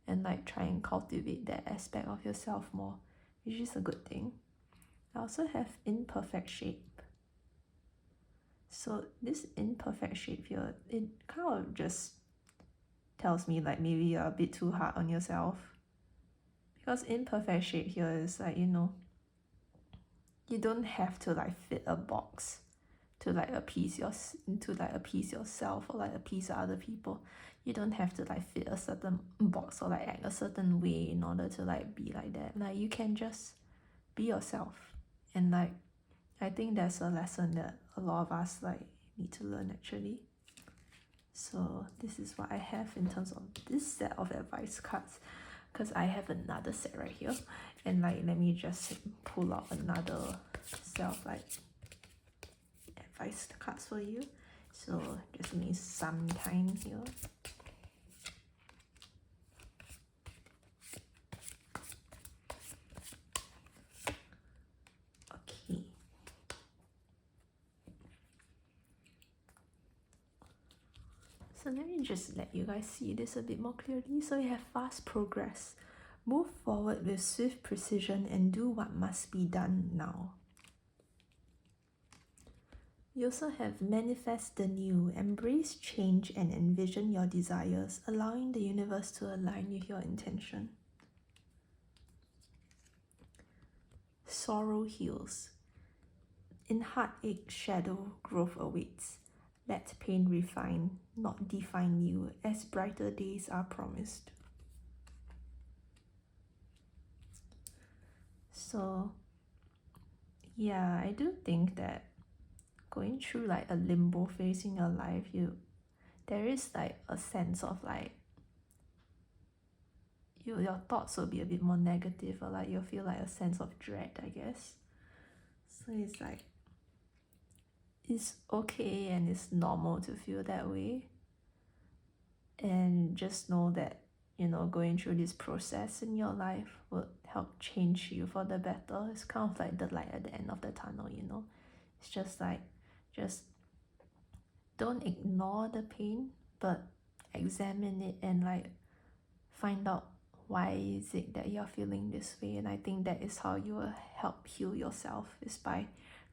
and like try and cultivate that aspect of yourself more, which is a good thing. I also have imperfect shape. So this imperfect shape here, it kind of just tells me like maybe you're a bit too hard on yourself, because imperfect shape here is like, you know, you don't have to like fit a box to like appease yourself or like appease other people. You don't have to like fit a certain box or like act a certain way in order to like be like that. Like you can just be yourself. And like I think that's a lesson that a lot of us like need to learn actually. So this is what I have in terms of this set of advice cards, because I have another set right here, and like let me just pull out another set of like advice cards for you. So just give me some time here. Okay. So let me just let you guys see this a bit more clearly. So you have fast progress. Move forward with swift precision and do what must be done now. You also have manifest the new, embrace change and envision your desires, allowing the universe to align with your intention. Sorrow heals. In heartache, shadow growth awaits. Let pain refine, not define you, as brighter days are promised. So yeah, I do think that going through like a limbo phase in your life, there is like a sense of like your thoughts will be a bit more negative, or like you'll feel like a sense of dread, I guess. So it's like it's okay and it's normal to feel that way. And just know that, going through this process in your life will help change you for the better. It's kind of like the light at the end of the tunnel. It's just like, just don't ignore the pain, but examine it and like find out why is it that you're feeling this way. And I think that is how you will help heal yourself, is by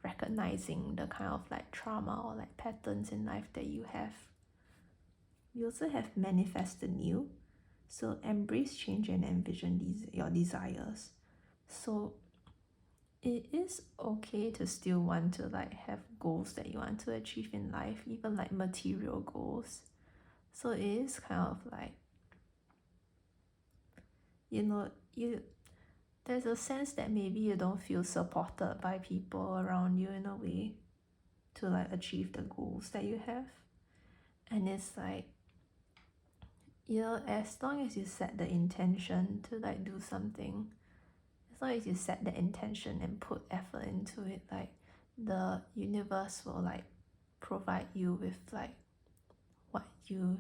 recognizing the kind of like trauma or like patterns in life that you have. You also have manifest the new, so embrace change and envision your desires. So it is okay to still want to like have goals that you want to achieve in life, even like material goals. So it is kind of like, there's a sense that maybe you don't feel supported by people around you in a way to like achieve the goals that you have. And it's like, as long as you set the intention to like do something, as long as you set the intention and put effort into it, like the universe will like provide you with like what you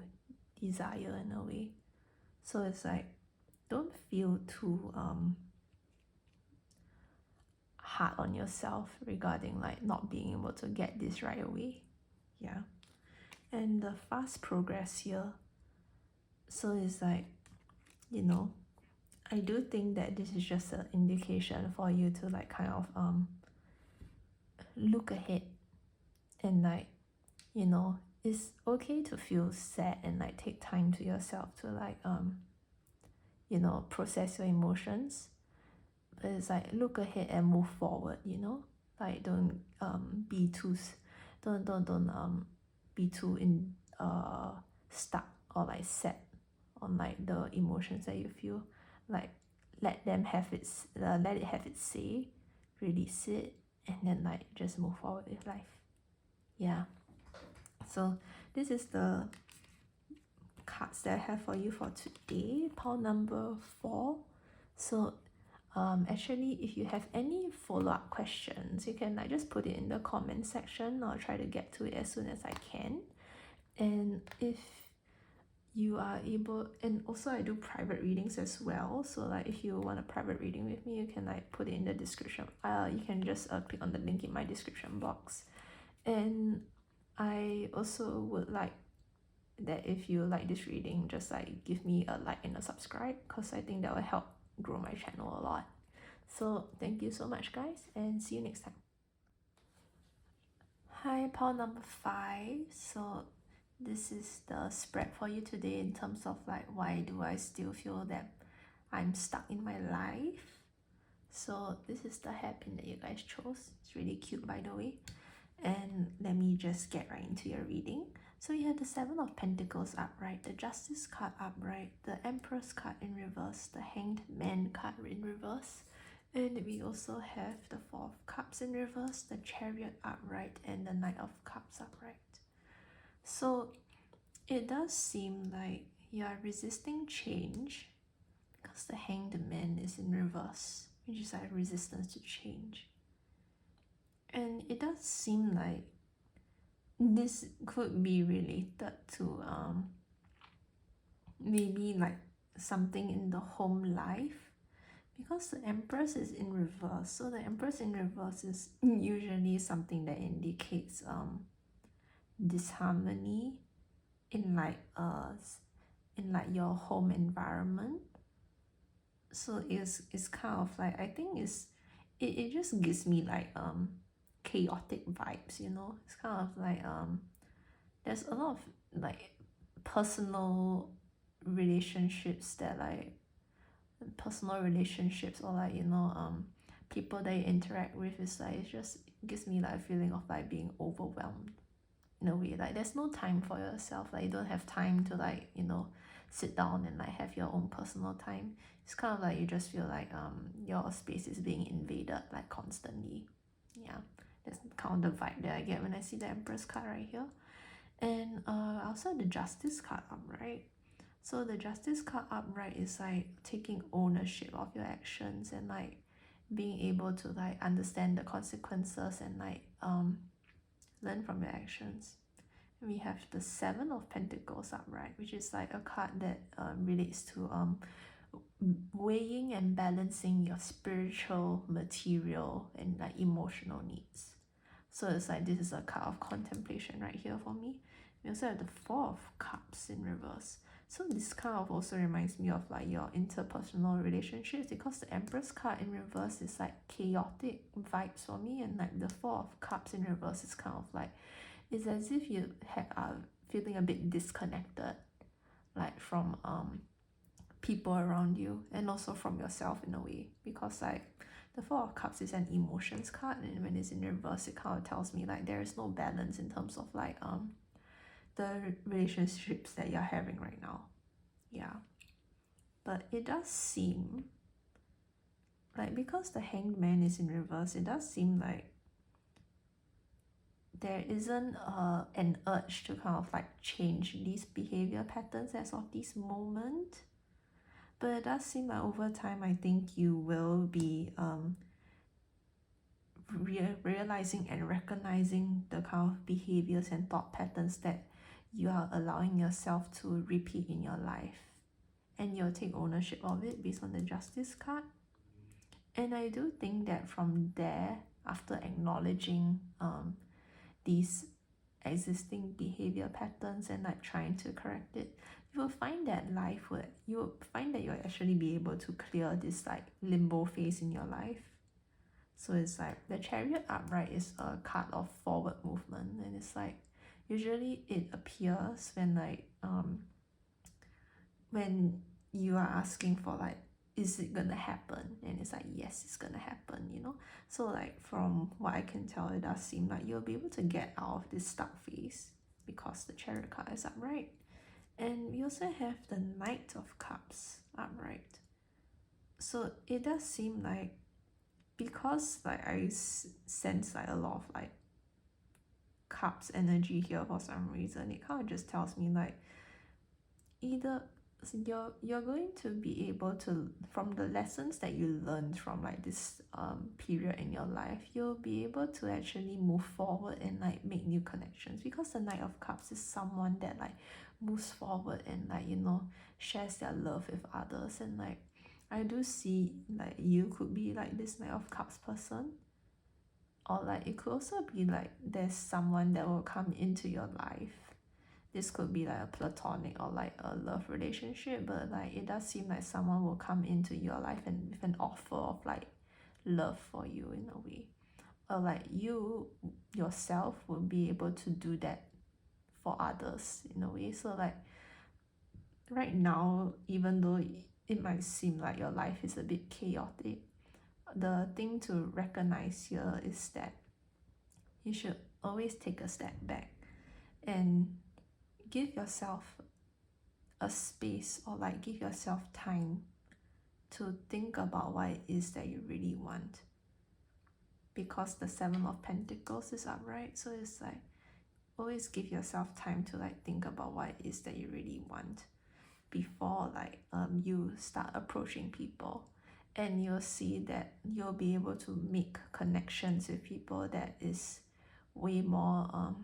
desire in a way. So it's like, don't feel too hard on yourself regarding like not being able to get this right away. Yeah. And the fast progress here, so it's like, I do think that this is just an indication for you to like kind of look ahead and like, it's okay to feel sad and like take time to yourself to like process your emotions. But it's like, look ahead and move forward, like don't be too be too stuck or like sad on like the emotions that you feel. Like let it have its say, release it, and then like just move forward with life. Yeah. So this is the cards that I have for you for today, pile number 4. So actually, if you have any follow-up questions, you can like just put it in the comment section, or try to get to it as soon as I can. And if you are able, and also I do private readings as well, so like if you want a private reading with me, you can like put it in the description. You can just click on the link in my description box. And I also would like that if you like this reading, just like give me a like and a subscribe, because I think that will help grow my channel a lot. So thank you so much, guys, and see you next time. Hi, pile number 5. So this is the spread for you today in terms of like, why do I still feel that I'm stuck in my life. So this is the hairpin that you guys chose. It's really cute, by the way. And let me just get right into your reading. So you have the 7 of Pentacles upright, the Justice card upright, the Empress card in reverse, the Hanged Man card in reverse, and we also have the 4 of Cups in reverse, the Chariot upright, and the Knight of Cups upright. So it does seem like you are resisting change, because the Hanged Man is in reverse, which is like resistance to change. And it does seem like this could be related to maybe like something in the home life, because the Empress is in reverse. So the Empress in reverse is usually something that indicates disharmony in like your home environment. So it's kind of like, I think it just gives me like chaotic vibes, It's kind of like there's a lot of like personal relationships or like, people that you interact with, is like, it just gives me like a feeling of like being overwhelmed in a way. Like there's no time for yourself. Like you don't have time to like, you know, sit down and like have your own personal time. It's kind of like you just feel like your space is being invaded like constantly. Yeah, that's kind of the vibe that I get when I see the Empress card right here. And also the Justice card upright. So the Justice card upright is like taking ownership of your actions and like being able to like understand the consequences and like learn from your actions. And we have the Seven of Pentacles upright, which is like a card that relates to weighing and balancing your spiritual, material, and like emotional needs. So it's like this is a card of contemplation right here for me. We also have the Four of Cups in reverse. So this kind of also reminds me of like your interpersonal relationships, because the Empress card in reverse is like chaotic vibes for me, and like the Four of Cups in reverse is kind of like, it's as if you are feeling a bit disconnected, like from people around you and also from yourself in a way, because like the Four of Cups is an emotions card, and when it's in reverse it kind of tells me like there is no balance in terms of like the relationships that you're having right now. Yeah, but it does seem like, because the Hanged Man is in reverse, it does seem like there isn't an urge to kind of like change these behavior patterns as of this moment. But it does seem like over time, I think you will be realizing and recognizing the kind of behaviors and thought patterns that you are allowing yourself to repeat in your life. And you'll take ownership of it based on the Justice card. And I do think that from there, after acknowledging these existing behavior patterns and like trying to correct it, you will find that you will find that you'll actually be able to clear this like limbo phase in your life. So it's like the Chariot upright is a card of forward movement, and it's like usually it appears when like when you are asking for like, is it gonna happen, and it's like, yes, it's gonna happen, you know. So like from what I can tell, it does seem like you'll be able to get out of this stuck phase because the Chariot card is upright. And we also have the Knight of Cups upright. So it does seem like, because like I sense like a lot of like cups energy here for some reason, it kind of just tells me like either you're going to be able to, from the lessons that you learned from like this period in your life, you'll be able to actually move forward and like make new connections, because the Knight of Cups is someone that like moves forward and like, you know, shares their love with others. And like I do see like you could be like this Knight of Cups person, or like it could also be like there's someone that will come into your life. This could be like a platonic or like a love relationship, but like it does seem like someone will come into your life and with an offer of like love for you in a way, or like you yourself will be able to do that for others in a way. So like right now, even though it might seem like your life is a bit chaotic, the thing to recognize here is that you should always take a step back and give yourself a space, or like give yourself time to think about what it is that you really want, because the Seven of Pentacles is upright. So it's like always give yourself time to like think about what it is that you really want before like you start approaching people. And you'll see that you'll be able to make connections with people that is way more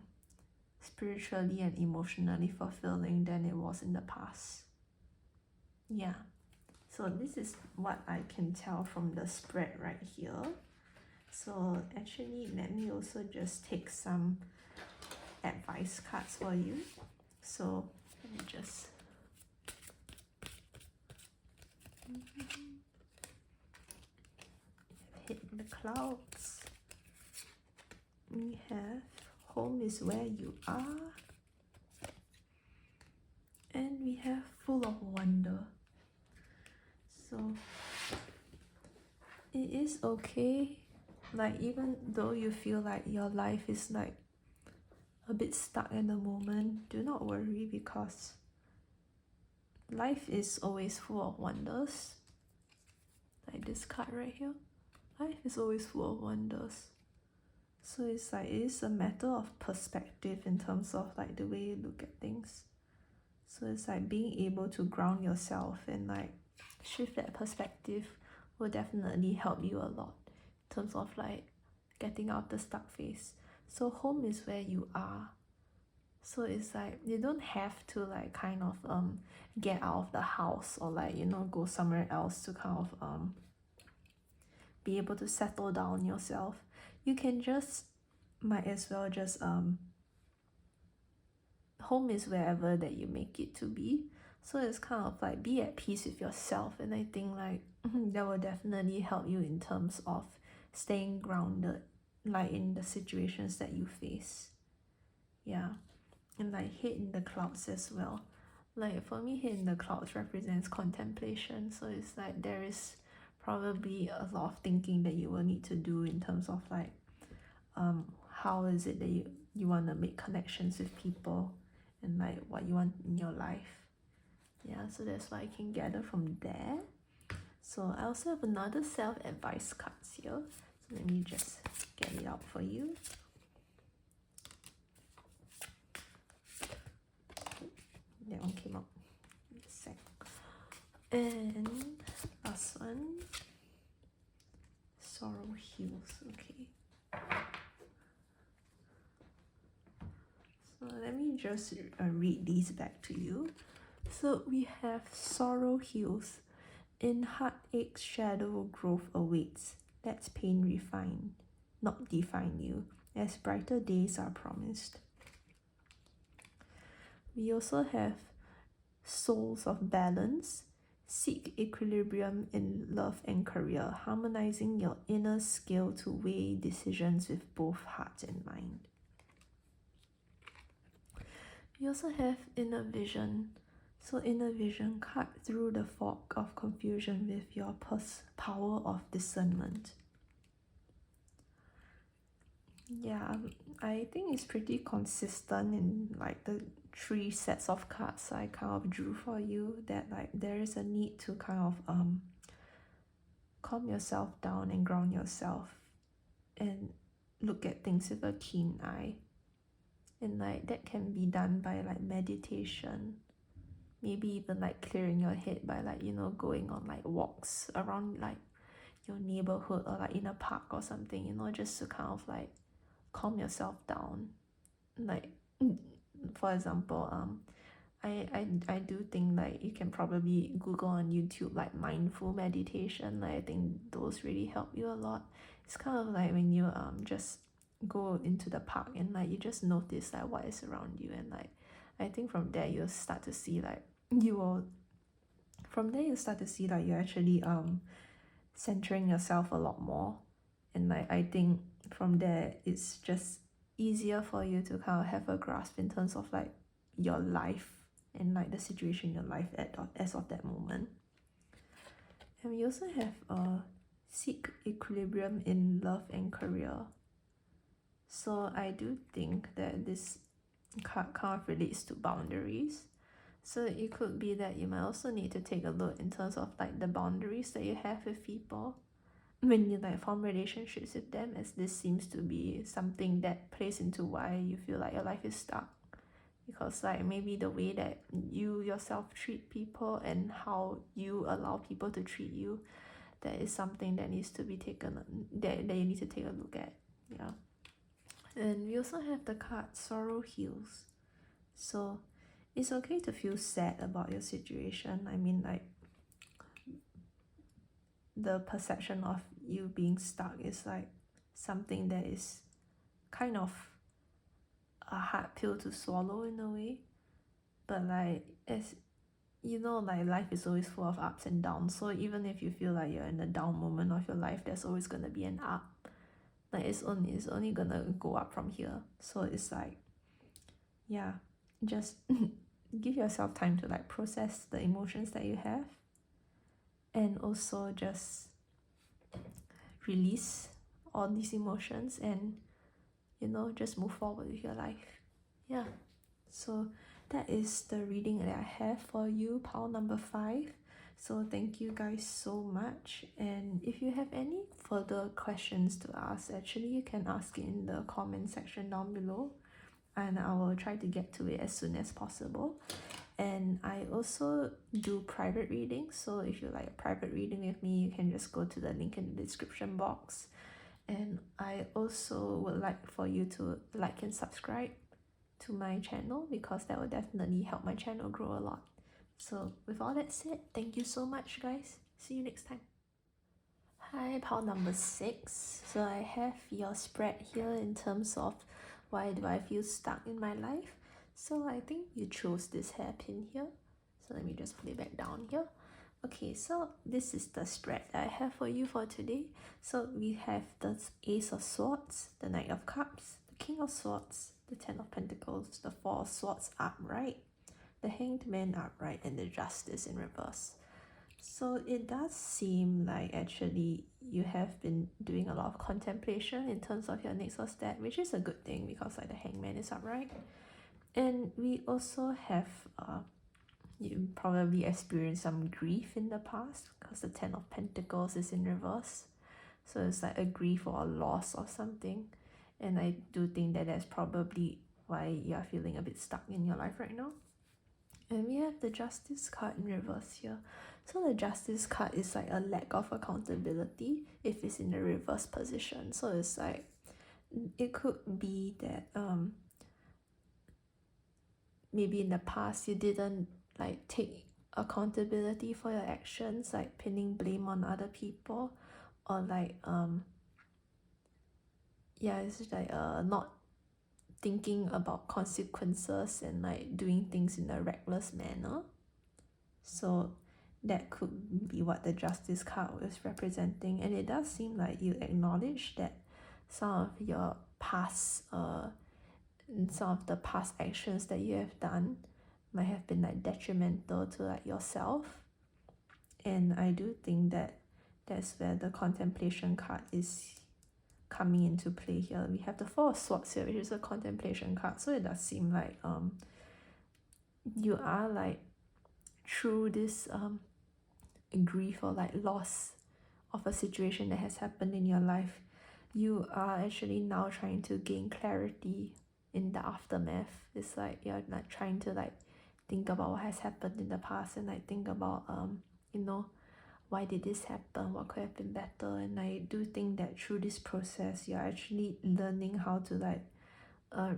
spiritually and emotionally fulfilling than it was in the past. Yeah, so this is what I can tell from the spread right here. So actually, let me also just take some advice cards for you. So let me just hit the clouds. We have home is where you are, and we have full of wonder. So it is okay, like even though you feel like your life is like a bit stuck at the moment, do not worry, because life is always full of wonders. Like this card right here, life is always full of wonders. So it's like, it is a matter of perspective in terms of like the way you look at things. So it's like being able to ground yourself and like shift that perspective will definitely help you a lot in terms of like getting out of the stuck phase. So home is where you are. So it's like you don't have to like kind of get out of the house or like, you know, go somewhere else to kind of be able to settle down yourself. You can just might as well just home is wherever that you make it to be. So it's kind of like be at peace with yourself, and I think like that will definitely help you in terms of staying grounded, like in the situations that you face. Yeah. And like head in the clouds as well. Like for me, head in the clouds represents contemplation. So it's like there is probably a lot of thinking that you will need to do in terms of like how is it that you want to make connections with people and like what you want in your life. Yeah, so that's what I can gather from there. So I also have another self-advice cards here. So let me just get it out for you. That one came out. Sec. And last one, sorrow heals. Okay. So let me just read these back to you. So we have sorrow heals. In heartache's shadow growth awaits. Let's pain refine, not define you, as brighter days are promised. We also have souls of balance. Seek equilibrium in love and career, harmonizing your inner skill to weigh decisions with both heart and mind. We also have inner vision. So inner vision, cut through the fog of confusion with your power of discernment. Yeah, I think it's pretty consistent in like the 3 sets of cards I kind of drew for you, that like there is a need to kind of calm yourself down and ground yourself and look at things with a keen eye. And like that can be done by like meditation, maybe even like clearing your head by like, you know, going on like walks around like your neighborhood or like in a park or something, you know, just to kind of like calm yourself down. Like for example, I do think like you can probably Google on YouTube like mindful meditation. Like I think those really help you a lot. It's kind of like when you just go into the park and like you just notice like what is around you, and like I think from there you'll start to see like you'll start to see like you're actually centering yourself a lot more. And like I think from there it's just easier for you to kind of have a grasp in terms of like your life and like the situation in your life as of that moment. And we also have seek equilibrium in love and career. So I do think that this card kind of relates to boundaries. So it could be that you might also need to take a look in terms of like the boundaries that you have with people when you like form relationships with them, as this seems to be something that plays into why you feel like your life is stuck. Because like maybe the way that you yourself treat people and how you allow people to treat you, that is something that needs to be taken, that you need to take a look at. Yeah. And we also have the card sorrow heals. So it's okay to feel sad about your situation. I mean, like the perception of you being stuck is like something that is kind of a hard pill to swallow in a way. But like, as you know, like life is always full of ups and downs. So even if you feel like you're in a down moment of your life, there's always gonna be an up. Like it's only gonna go up from here. So it's like, yeah, just give yourself time to like process the emotions that you have, and also just release all these emotions and, you know, just move forward with your life. yeah, so that is the reading that I have for you, pile number 5. So thank you guys so much, and if you have any further questions to ask, actually you can ask it in the comment section down below, and I will try to get to it as soon as possible. And I also do private readings, so if you like a private reading with me, you can just go to the link in the description box. And I also would like for you to like and subscribe to my channel, because that will definitely help my channel grow a lot. So with all that said, thank you so much guys. See you next time. Hi, pile number 6. So I have your spread here in terms of why do I feel stuck in my life. So I think you chose this hairpin here. So let me just put it back down here. Okay, so this is the spread that I have for you for today. So we have the Ace of Swords, the Knight of Cups, the King of Swords, the Ten of Pentacles, the Four of Swords upright, the Hanged Man upright, and the Justice in reverse. So it does seem like actually you have been doing a lot of contemplation in terms of your next step, which is a good thing because like the Hangman is upright. And we also have you probably experienced some grief in the past because the Ten of Pentacles is in reverse. So it's like a grief or a loss or something. And I do think that that's probably why you're feeling a bit stuck in your life right now. And we have the Justice card in reverse here. So the Justice card is like a lack of accountability if it's in the reverse position. So it's like, it could be that maybe in the past you didn't like take accountability for your actions, like pinning blame on other people, or like yeah, it's just like not thinking about consequences and like doing things in a reckless manner. So that could be what the Justice card was representing, and it does seem like you acknowledge that some of your past some of the past actions that you have done might have been like detrimental to like yourself. And I do think that that's where the contemplation card is coming into play here. We have the Four of Swords here, which is a contemplation card, so it does seem like you are like through this grief or like loss of a situation that has happened in your life, you are actually now trying to gain clarity in the aftermath. It's like you're like trying to like think about what has happened in the past and like think about you know, why did this happen, what could have been better. And I do think that through this process you're actually learning how to like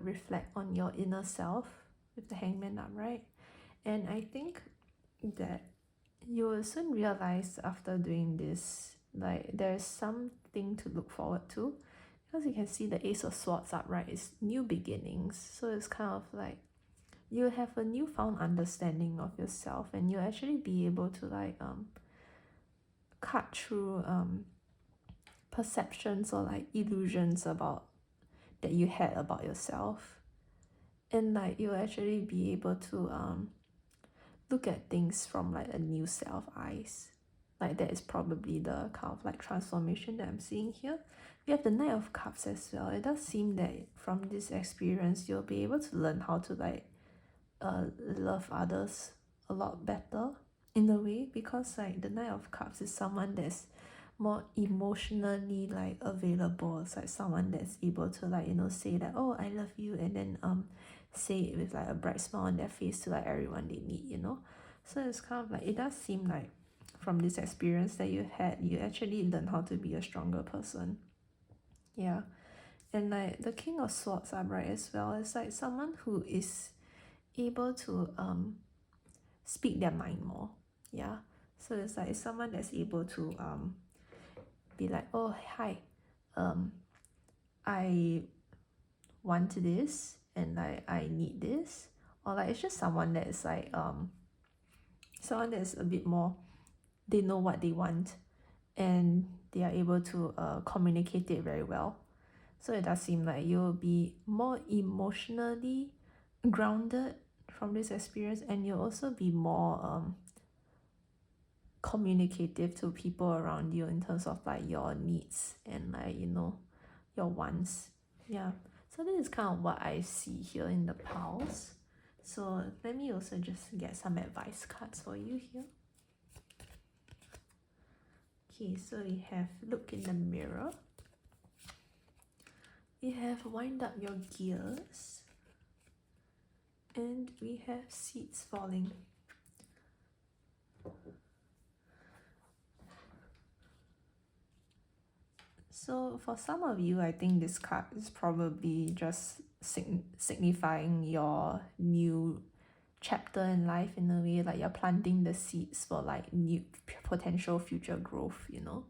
reflect on your inner self with the Hangman upright. And I think that you will soon realize after doing this, like there's something to look forward to, because you can see the Ace of Swords upright is new beginnings. So it's kind of like you have a newfound understanding of yourself, and you'll actually be able to like cut through perceptions or like illusions about that you had about yourself, and like you'll actually be able to look at things from like a new set of eyes. Like that is probably the kind of like transformation that I'm seeing here. We have the Knight of Cups as well. It does seem that from this experience you'll be able to learn how to like love others a lot better in a way, because like the Knight of Cups is someone that's more emotionally like available. It's like someone that's able to like, you know, say that, oh, I love you, and then say it with like a bright smile on their face to like everyone they meet, you know. So it's kind of like, it does seem like from this experience that you had, you actually learn how to be a stronger person. Yeah. And like the King of Swords upright as well, it's like someone who is able to speak their mind more. Yeah. So it's like someone that's able to be like, oh hi, I want this and like I need this, or like it's just someone that is like someone that is a bit more, they know what they want and they are able to communicate it very well. So it does seem like you'll be more emotionally grounded from this experience, and you'll also be more communicative to people around you in terms of like your needs and like, you know, your wants. Yeah. So this is kind of what I see here in the piles. So let me also just get some advice cards for you here. Okay, so we have look in the mirror. We have wind up your gears. And we have seeds falling. So for some of you, I think this card is probably just signifying your new chapter in life in a way, like you're planting the seeds for like new potential future growth, you know.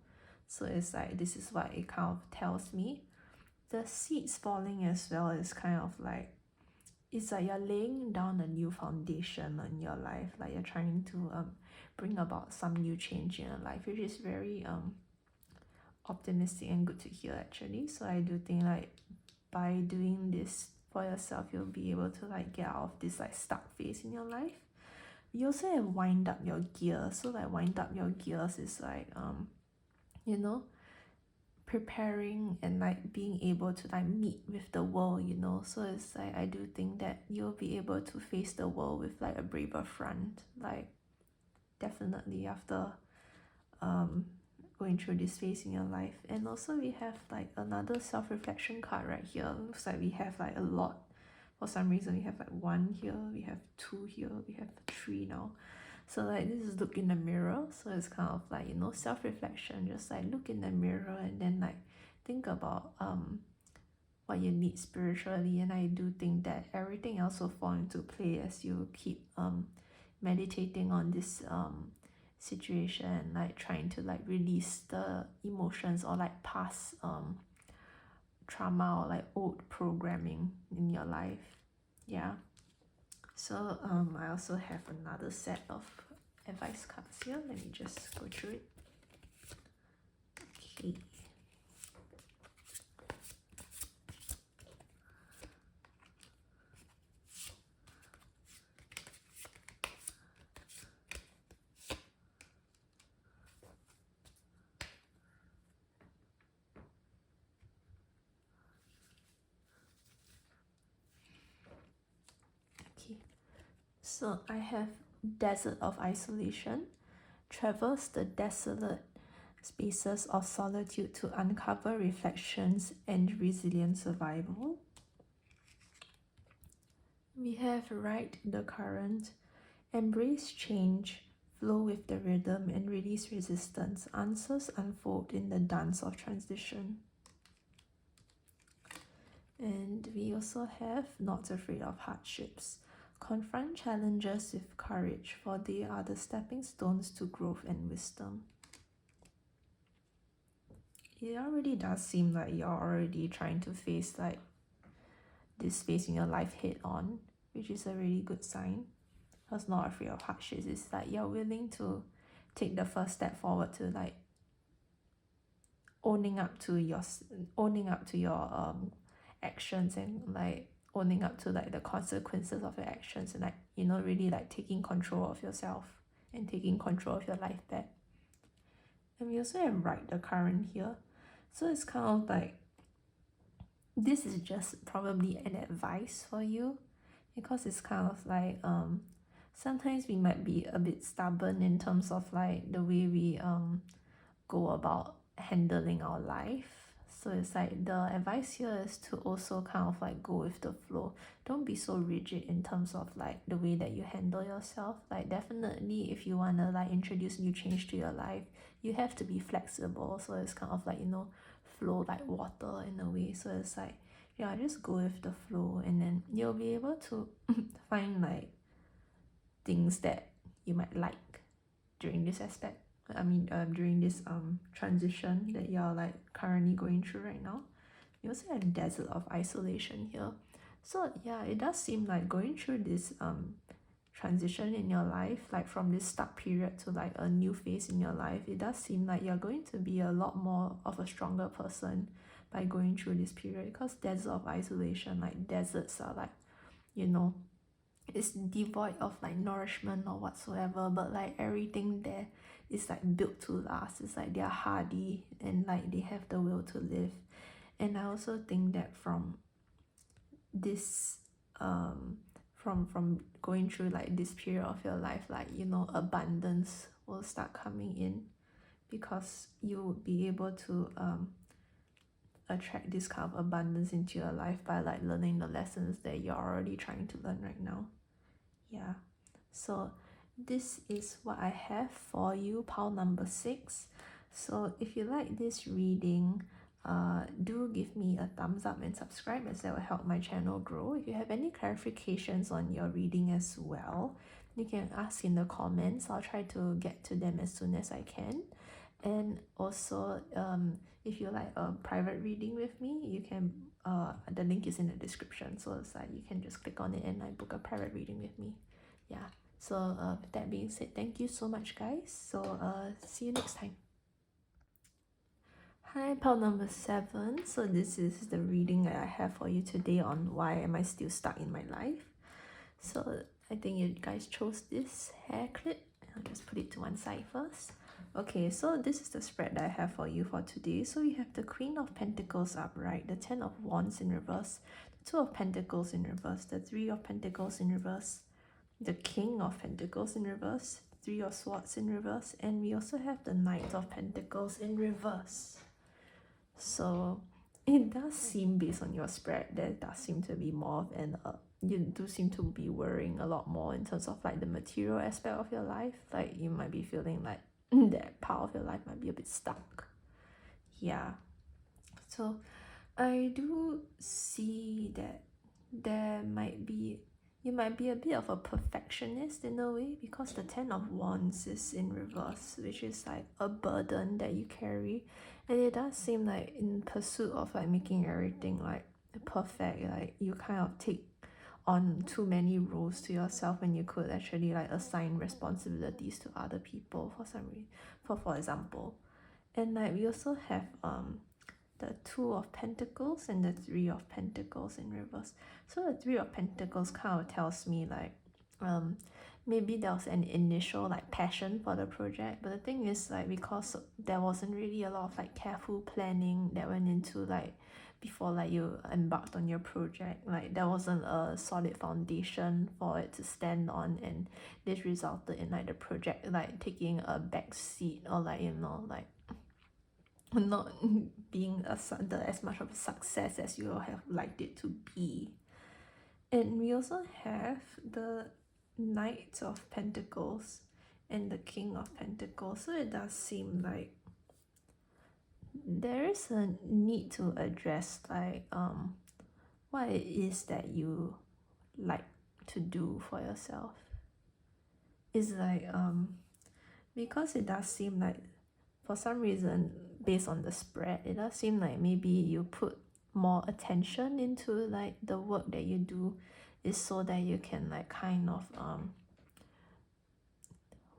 So it's like this is what it kind of tells me. The seeds falling as well is kind of like it's like you're laying down a new foundation in your life, like you're trying to bring about some new change in your life, which is very optimistic and good to hear actually. So I do think like by doing this for yourself, you'll be able to like get out of this like stuck phase in your life. You also have wind up your gears. So like wind up your gears is like you know, preparing and like being able to like meet with the world, you know. So it's like I do think that you'll be able to face the world with like a braver front, like definitely after going through this phase in your life. And also we have like another self-reflection card right here. Looks like we have like a lot. For some reason we have like 1 here, we have 2 here, we have 3 now. So like this is look in the mirror. So it's kind of like, you know, self-reflection, just like look in the mirror and then like think about what you need spiritually. And I do think that everything else will fall into play as you keep meditating on this situation and like trying to like release the emotions or like past trauma or like old programming in your life. Yeah. So I also have another set of advice cards here. Let me just go through it. Okay. Okay. So I have Desert of Isolation. Traverse the desolate spaces of solitude to uncover reflections and resilient survival. We have Ride the Current. Embrace change, flow with the rhythm, and release resistance. Answers unfold in the dance of transition. And we also have Not Afraid of Hardships. Confront challenges with courage, for they are the stepping stones to growth and wisdom. It already does seem like you're already trying to face like this phase in your life head on, which is a really good sign. Because Not Afraid of Hardships is like you're willing to take the first step forward to like owning up to your actions and like owning up to like the consequences of your actions and like, you know, really like taking control of yourself and taking control of your life back. And we also have Ride the Current here. So it's kind of like this is just probably an advice for you, because it's kind of like sometimes we might be a bit stubborn in terms of like the way we go about handling our life. So it's like the advice here is to also kind of like go with the flow. Don't be so rigid in terms of like the way that you handle yourself. Like definitely if you want to like introduce new change to your life, you have to be flexible. So it's kind of like, you know, flow like water in a way. So it's like, yeah, just go with the flow and then you'll be able to find like things that you might like during this aspect. During this transition that you're like currently going through right now. You also have Desert of Isolation here. So yeah, it does seem like going through this transition in your life, like from this stuck period to like a new phase in your life, it does seem like you're going to be a lot more of a stronger person by going through this period. Because Desert of Isolation, like deserts are like, you know, it's devoid of like nourishment or whatsoever, but like everything there is like built to last. It's like they're hardy and like they have the will to live. And I also think that from this from going through like this period of your life, like abundance will start coming in, because you would be able to attract this kind of abundance into your life by like learning the lessons that you're already trying to learn right now. Yeah, so this is what I have for you, pile number 6. So if you like this reading, do give me a thumbs up and subscribe, as that will help my channel grow. If you have any clarifications on your reading as well, you can ask in the comments. I'll try to get to them as soon as I can. And also, if you like a private reading with me, you can the link is in the description, so it's like you can just click on it and like book a private reading with me. Yeah, so with that being said, thank you so much, guys. So see you next time. Hi, pile number 7. So this is the reading that I have for you today on why am I still stuck in my life. So I think you guys chose this hair clip. I'll just put it to one side first. Okay, so this is the spread that I have for you for today. So we have the Queen of Pentacles upright, the 10 of Wands in reverse, the 2 of Pentacles in reverse, the 3 of Pentacles in reverse, the King of Pentacles in reverse, 3 of Swords in reverse, and we also have the Knight of Pentacles in reverse. So it does seem, based on your spread, there does seem to be more of an you do seem to be worrying a lot more in terms of like the material aspect of your life. Like you might be feeling like that part of your life might be a bit stuck. Yeah, so I do see that you might be a bit of a perfectionist in a way, because the 10 of Wands is in reverse, which is like a burden that you carry, and it does seem like in pursuit of like making everything like perfect, like you kind of take on too many roles to yourself when you could actually like assign responsibilities to other people for some reason, for example. And like we also have the 2 of Pentacles and the 3 of Pentacles in reverse. So the 3 of Pentacles kind of tells me like maybe there was an initial like passion for the project, but the thing is like because there wasn't really a lot of like careful planning that went into like before like you embarked on your project, like there wasn't a solid foundation for it to stand on, and this resulted in like the project like taking a back seat, or like like not being as much of a success as you have liked it to be. And we also have the Knight of Pentacles and the King of Pentacles, so it does seem like there is a need to address like what it is that you like to do for yourself. It's like because it does seem like for some reason, based on the spread, it does seem like maybe you put more attention into like the work that you do, is so that you can like kind of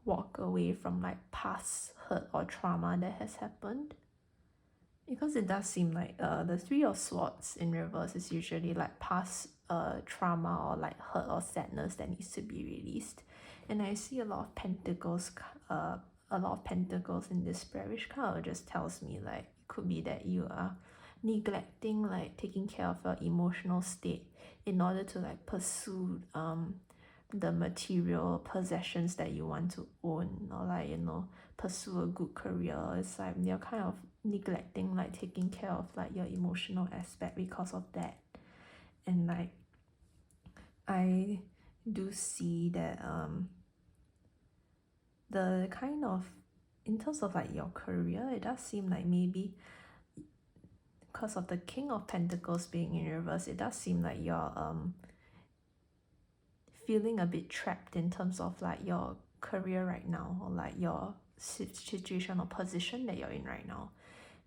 walk away from like past hurt or trauma that has happened. Because it does seem like the 3 of Swords in reverse is usually like past trauma or like hurt or sadness that needs to be released. And I see a lot of pentacles in this spread, which kind of just tells me like it could be that you are neglecting like taking care of your emotional state in order to like pursue the material possessions that you want to own, or like pursue a good career. It's like you're kind of neglecting like taking care of like your emotional aspect because of that. And like I do see that the kind of, in terms of like your career, it does seem like maybe because of the King of Pentacles being in reverse, it does seem like you're feeling a bit trapped in terms of like your career right now, or like your situation or position that you're in right now.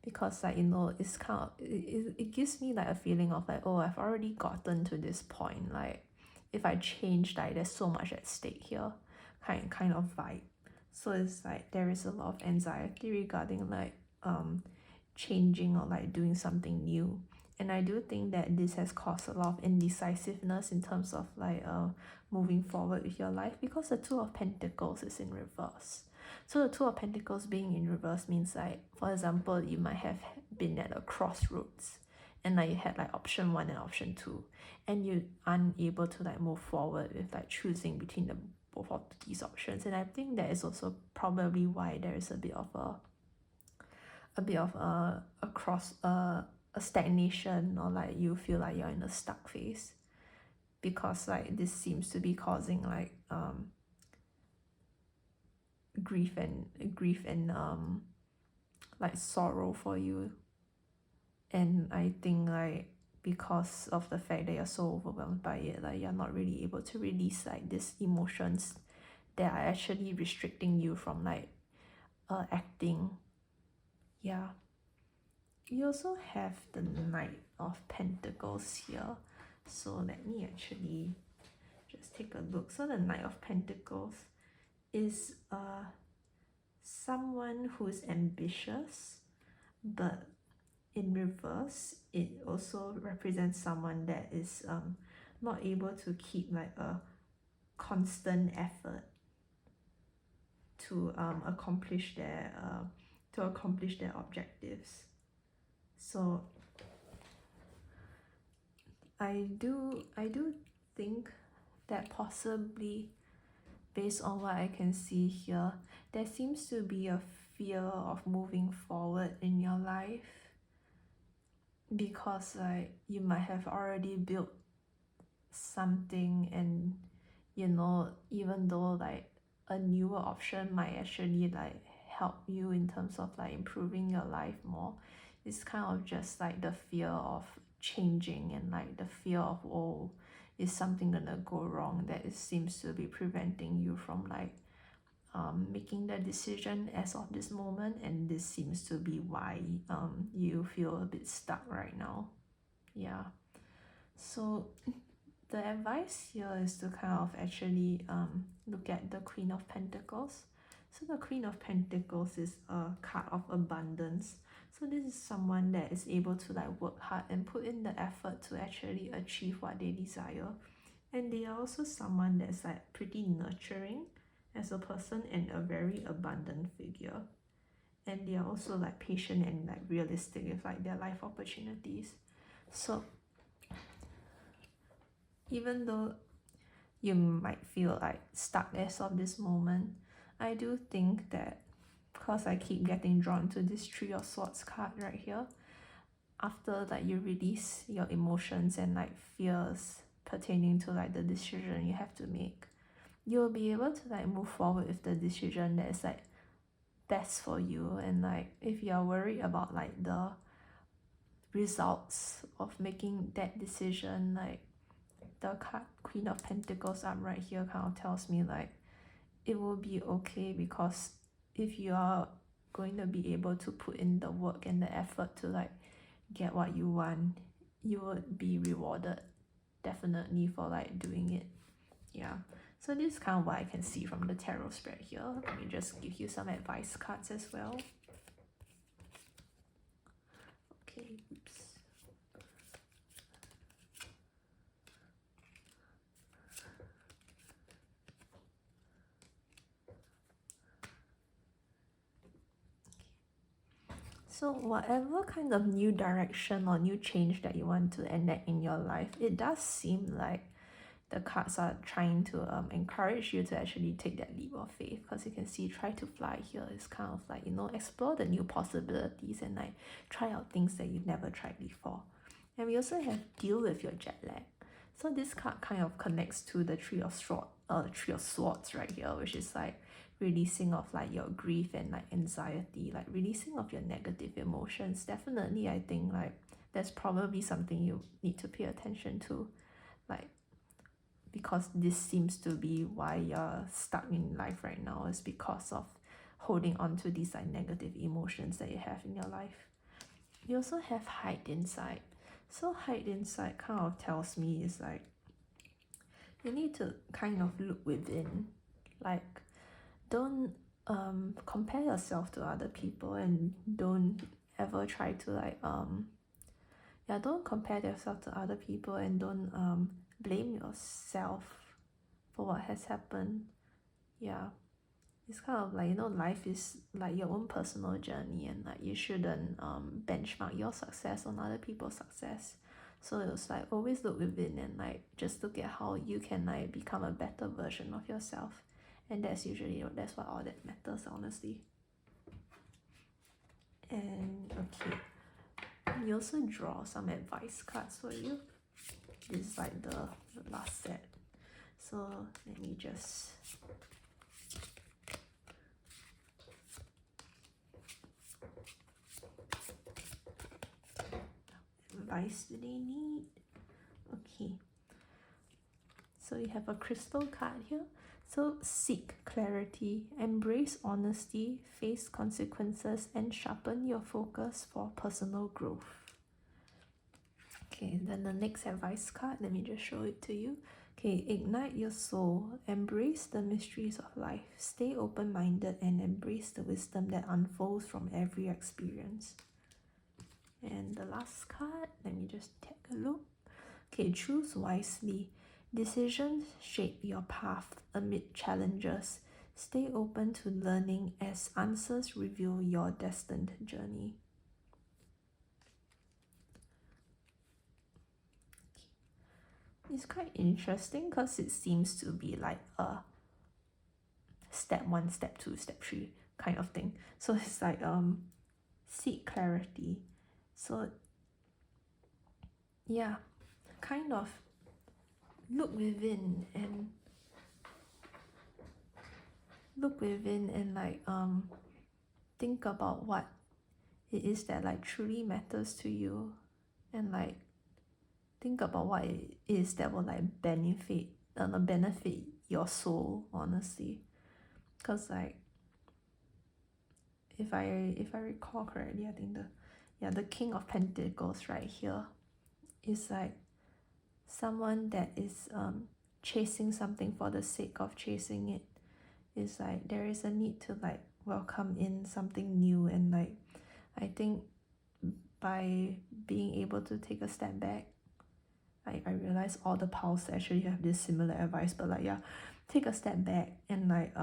Because like it's kind of it gives me like a feeling of like, oh, I've already gotten to this point, like if I change, like there's so much at stake here, kind of vibe. So it's like there is a lot of anxiety regarding like changing or like doing something new. And I do think that this has caused a lot of indecisiveness in terms of like moving forward with your life, because the 2 of Pentacles is in reverse. So the 2 of Pentacles being in reverse means like, for example, you might have been at a crossroads, and like you had like option 1 and option 2, and you aren't able to like move forward with like choosing between the both of these options. And I think that is also probably why there is a bit of a cross a stagnation, or like you feel like you're in a stuck phase, because like this seems to be causing like grief and like sorrow for you. And I think like because of the fact that you're so overwhelmed by it, like you're not really able to release like these emotions that are actually restricting you from like acting. Yeah. You also have the Knight of Pentacles here, so let me actually just take a look. So the Knight of Pentacles is someone who is ambitious, but in reverse it also represents someone that is not able to keep like a constant effort to accomplish their objectives. So I do think that possibly, based on what I can see here, there seems to be a fear of moving forward in your life, because like you might have already built something, and you know, even though like a newer option might actually like help you in terms of like improving your life more, it's kind of just like the fear of changing, and like the fear of, oh, is something gonna go wrong, that it seems to be preventing you from like making the decision as of this moment. And this seems to be why you feel a bit stuck right now. Yeah. So the advice here is to kind of actually look at the Queen of Pentacles. So the Queen of Pentacles is a card of abundance. So this is someone that is able to like work hard and put in the effort to actually achieve what they desire. And they are also someone that's like pretty nurturing as a person, and a very abundant figure. And they are also like patient and like realistic with like their life opportunities. So even though you might feel like stuck as of this moment, I do think that, because I keep getting drawn to this Three of Swords card right here, after like you release your emotions and like fears pertaining to like the decision you have to make, you'll be able to like move forward with the decision that is like best for you. And like if you're worried about like the results of making that decision, like the card Queen of Pentacles up right here kind of tells me like it will be okay, because if you are going to be able to put in the work and the effort to like get what you want, you would be rewarded definitely for like doing it. Yeah. So this is kind of what I can see from the tarot spread here. Let me just give you some advice cards as well. Okay, oops. So whatever kind of new direction or new change that you want to enact in your life, it does seem like the cards are trying to encourage you to actually take that leap of faith, because you can see try to fly here is kind of like, you know, explore the new possibilities and like try out things that you've never tried before. And we also have deal with your jet lag. So this card kind of connects to the Three of Swords right here, which is like releasing of like your grief and like anxiety, like releasing of your negative emotions. Definitely, I think like that's probably something you need to pay attention to, like, because this seems to be why you're stuck in life right now, is because of holding on to these like negative emotions that you have in your life. You also have hide inside. So hide inside kind of tells me is like you need to kind of look within, like don't compare yourself to other people, and don't ever try to like don't compare yourself to other people, and don't blame yourself for what has happened. Yeah. it's kind of like, you know, life is like your own personal journey, and like you shouldn't benchmark your success on other people's success. So it was like always look within and like just look at how you can like become a better version of yourself. And that's what all that matters, honestly. And okay, you also draw some advice cards for you. This is like the last set. So let me just advice do they need? Okay. So you have a crystal card here. So seek clarity, embrace honesty, face consequences, and sharpen your focus for personal growth. Okay, then the next advice card, let me just show it to you. Okay, ignite your soul, embrace the mysteries of life, stay open-minded, and embrace the wisdom that unfolds from every experience. And the last card, let me just take a look. Okay, choose wisely. Decisions shape your path amid challenges. Stay open to learning as answers reveal your destined journey. It's quite interesting because it seems to be like a step 1, step 2, step 3 kind of thing. So it's like seek clarity. So yeah, kind of look within and like think about what it is that like truly matters to you, and like think about what it is that will like benefit your soul, honestly. Because like if I recall correctly, I think the King of Pentacles right here is like someone that is chasing something for the sake of chasing it. It's like there is a need to like welcome in something new, and like I think by being able to take a step back, I realize all the piles actually have this similar advice, but like yeah, take a step back and like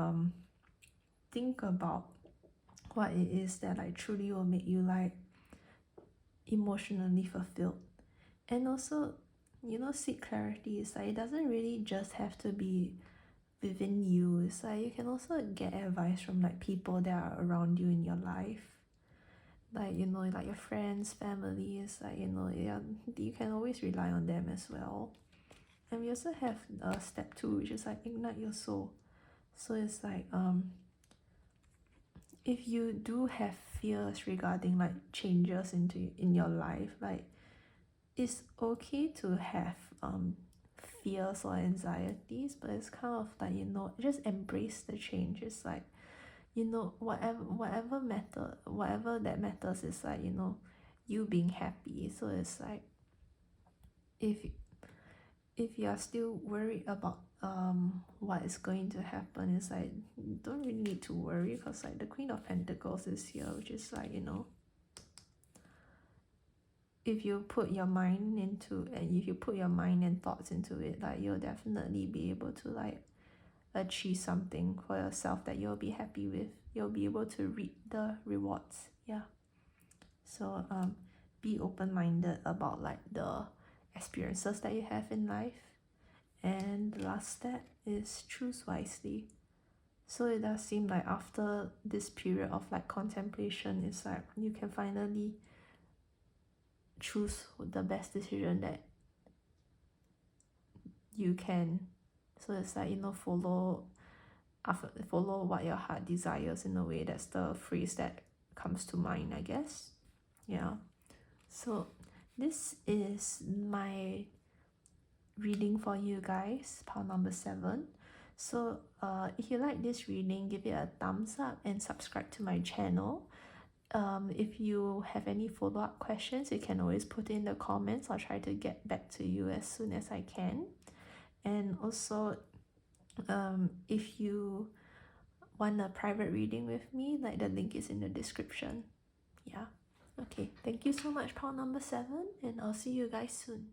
think about what it is that like truly will make you like emotionally fulfilled. And also, you know, seek clarity. It's like it doesn't really just have to be within you. It's like you can also get advice from like people that are around you in your life, like, you know, like your friends, family. Is like, you know, yeah, you can always rely on them as well. And we also have step 2, which is like ignite your soul. So it's like if you do have fears regarding like changes in your life, like it's okay to have fears or anxieties, but it's kind of like, you know, just embrace the change. It's like, you know, whatever that matters is like, you know, you being happy. So it's like if you are still worried about what is going to happen, it's like you don't really need to worry, because like the Queen of Pentacles is here, which is like, you know, if you put your mind and thoughts into it, like you'll definitely be able to like achieve something for yourself that you'll be happy with. You'll be able to reap the rewards. Yeah. So be open-minded about like the experiences that you have in life. And the last step is choose wisely. So it does seem like after this period of like contemplation, it's like you can finally choose the best decision that you can. So it's like, you know, follow what your heart desires, in a way. That's the phrase that comes to mind, I guess. Yeah. So this is my reading for you guys, pile number 7. So if you like this reading, give it a thumbs up and subscribe to my channel. If you have any follow-up questions, you can always put in the comments. I'll try to get back to you as soon as I can. And also if you want a private reading with me, like, the link is in the description. Yeah. Okay, thank you so much, pile number 7, and I'll see you guys soon.